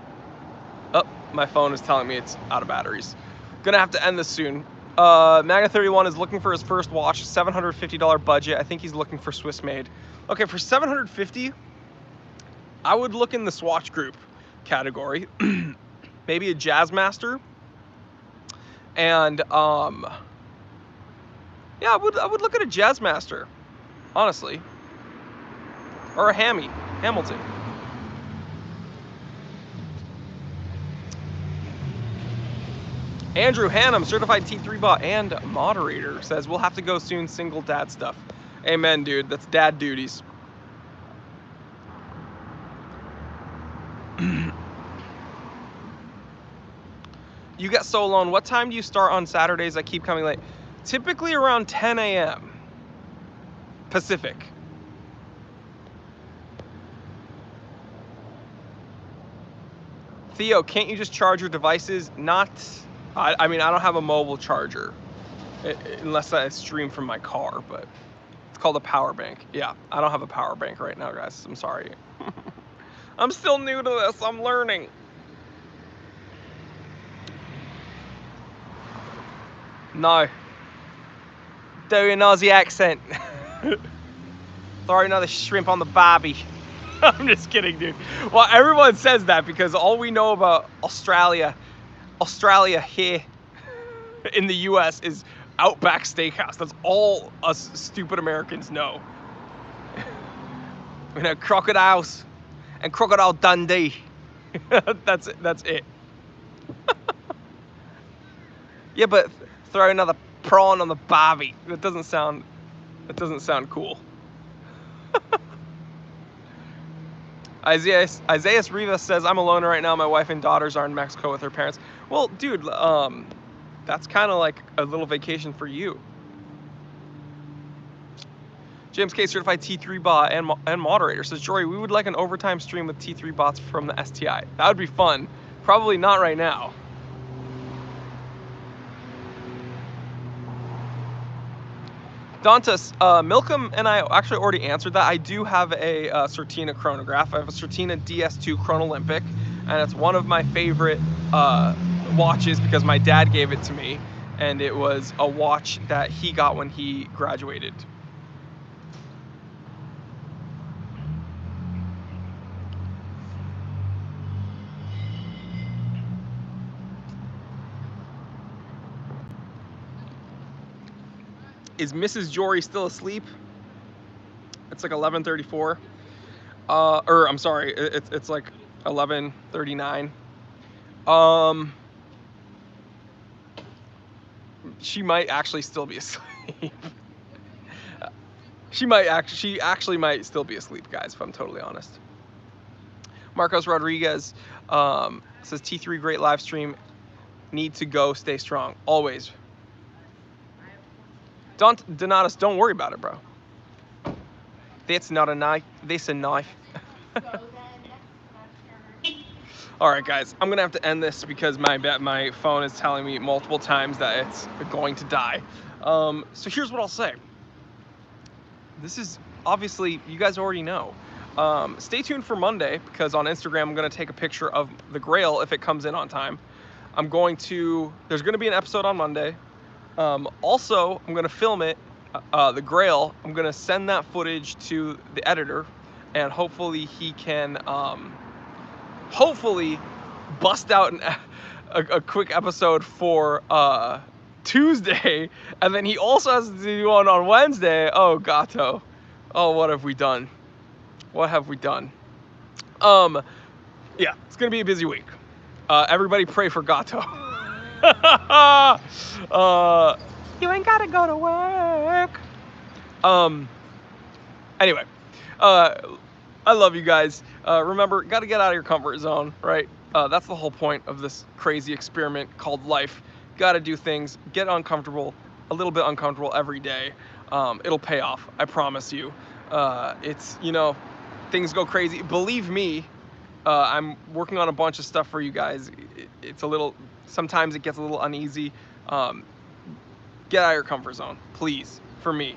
Oh, my phone is telling me it's out of batteries. Gonna have to end this soon. Magna 31 is looking for his first watch, $750 budget. I think he's looking for Swiss made. Okay, for $750, I would look in the Swatch Group category. Maybe a Jazzmaster. And yeah, I would look at a Jazzmaster, honestly. Or a Hamilton. Andrew Hannum, certified T3 bot and moderator, says, we'll have to go soon, single dad stuff. Amen, dude. That's dad duties. You get so alone. What time do you start on Saturdays? I keep coming late. Typically around 10 a.m. Pacific. Theo, can't you just charge your devices? I mean, I don't have a mobile charger, unless I stream from my car, but it's called a power bank. Yeah, I don't have a power bank right now, guys. I'm sorry. I'm still new to this. I'm learning. No. Do an Aussie accent. Throw another shrimp on the barbie. I'm just kidding, dude. Well, everyone says that because all we know about Australia here in the US is Outback Steakhouse. That's all us stupid Americans know. You know, crocodiles and Crocodile Dundee. That's it. Yeah, but throw another prawn on the barbie. That doesn't sound cool. Isaiah Rivas says, I'm alone right now. My wife and daughters are in Mexico with her parents. Well, dude, that's kind of like a little vacation for you. James K, certified T3 bot and moderator, says, Jory, we would like an overtime stream with T3 bots from the STI. That would be fun. Probably not right now. Dantas, Milcom and I actually already answered that. I do have a Certina chronograph. I have a Certina DS2 Chronolympic, and it's one of my favorite watches because my dad gave it to me, and it was a watch that he got when he graduated. Is Mrs. Jory still asleep? It's like 11:34. Or I'm sorry, it's like 11:39. She might actually still be asleep. She actually might still be asleep, guys, if I'm totally honest. Marcos Rodriguez says T3 great live stream. Need to go, stay strong. Always. Donatus, don't worry about it, bro. That's not a knife. That's a knife. All right, guys, I'm gonna have to end this because my phone is telling me multiple times that it's going to die. So here's what I'll say. This is obviously, you guys already know. Stay tuned for Monday, because on Instagram I'm gonna take a picture of the Grail if it comes in on time. There's gonna be an episode on Monday. Also, I'm gonna film it, the Grail. I'm gonna send that footage to the editor, and hopefully he can, hopefully bust out a quick episode for Tuesday, and then he also has to do one on Wednesday. Oh, Gato. Oh, what have we done? What have we done? Yeah, it's gonna be a busy week. Everybody pray for Gato. You ain't gotta go to work. Anyway, I love you guys. Remember, gotta get out of your comfort zone, right? That's the whole point of this crazy experiment called life. Gotta do things, get uncomfortable, a little bit uncomfortable every day. It'll pay off, I promise you. It's, things go crazy. Believe me, I'm working on a bunch of stuff for you guys. Sometimes it gets a little uneasy. Get out of your comfort zone, please, for me.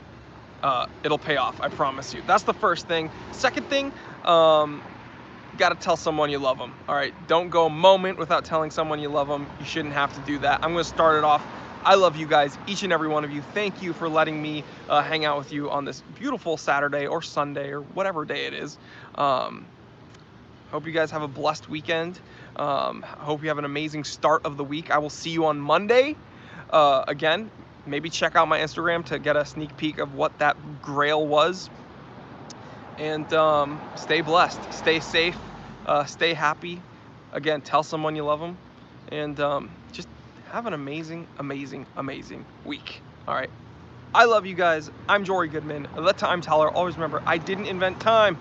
It'll pay off, I promise you. That's the first thing. Second thing, gotta tell someone you love them. All right, don't go a moment without telling someone you love them. You shouldn't have to do that. I'm gonna start it off. I love you guys, each and every one of you. Thank you for letting me hang out with you on this beautiful Saturday or Sunday or whatever day it is. Hope you guys have a blessed weekend. Hope you have an amazing start of the week. I will see you on Monday. Again, maybe check out my Instagram to get a sneak peek of what that Grail was. And stay blessed, stay safe, stay happy. Again, tell someone you love them. And just have an amazing, amazing, amazing week. All right. I love you guys. I'm Jory Goodman, the Time Teller. Always remember, I didn't invent time.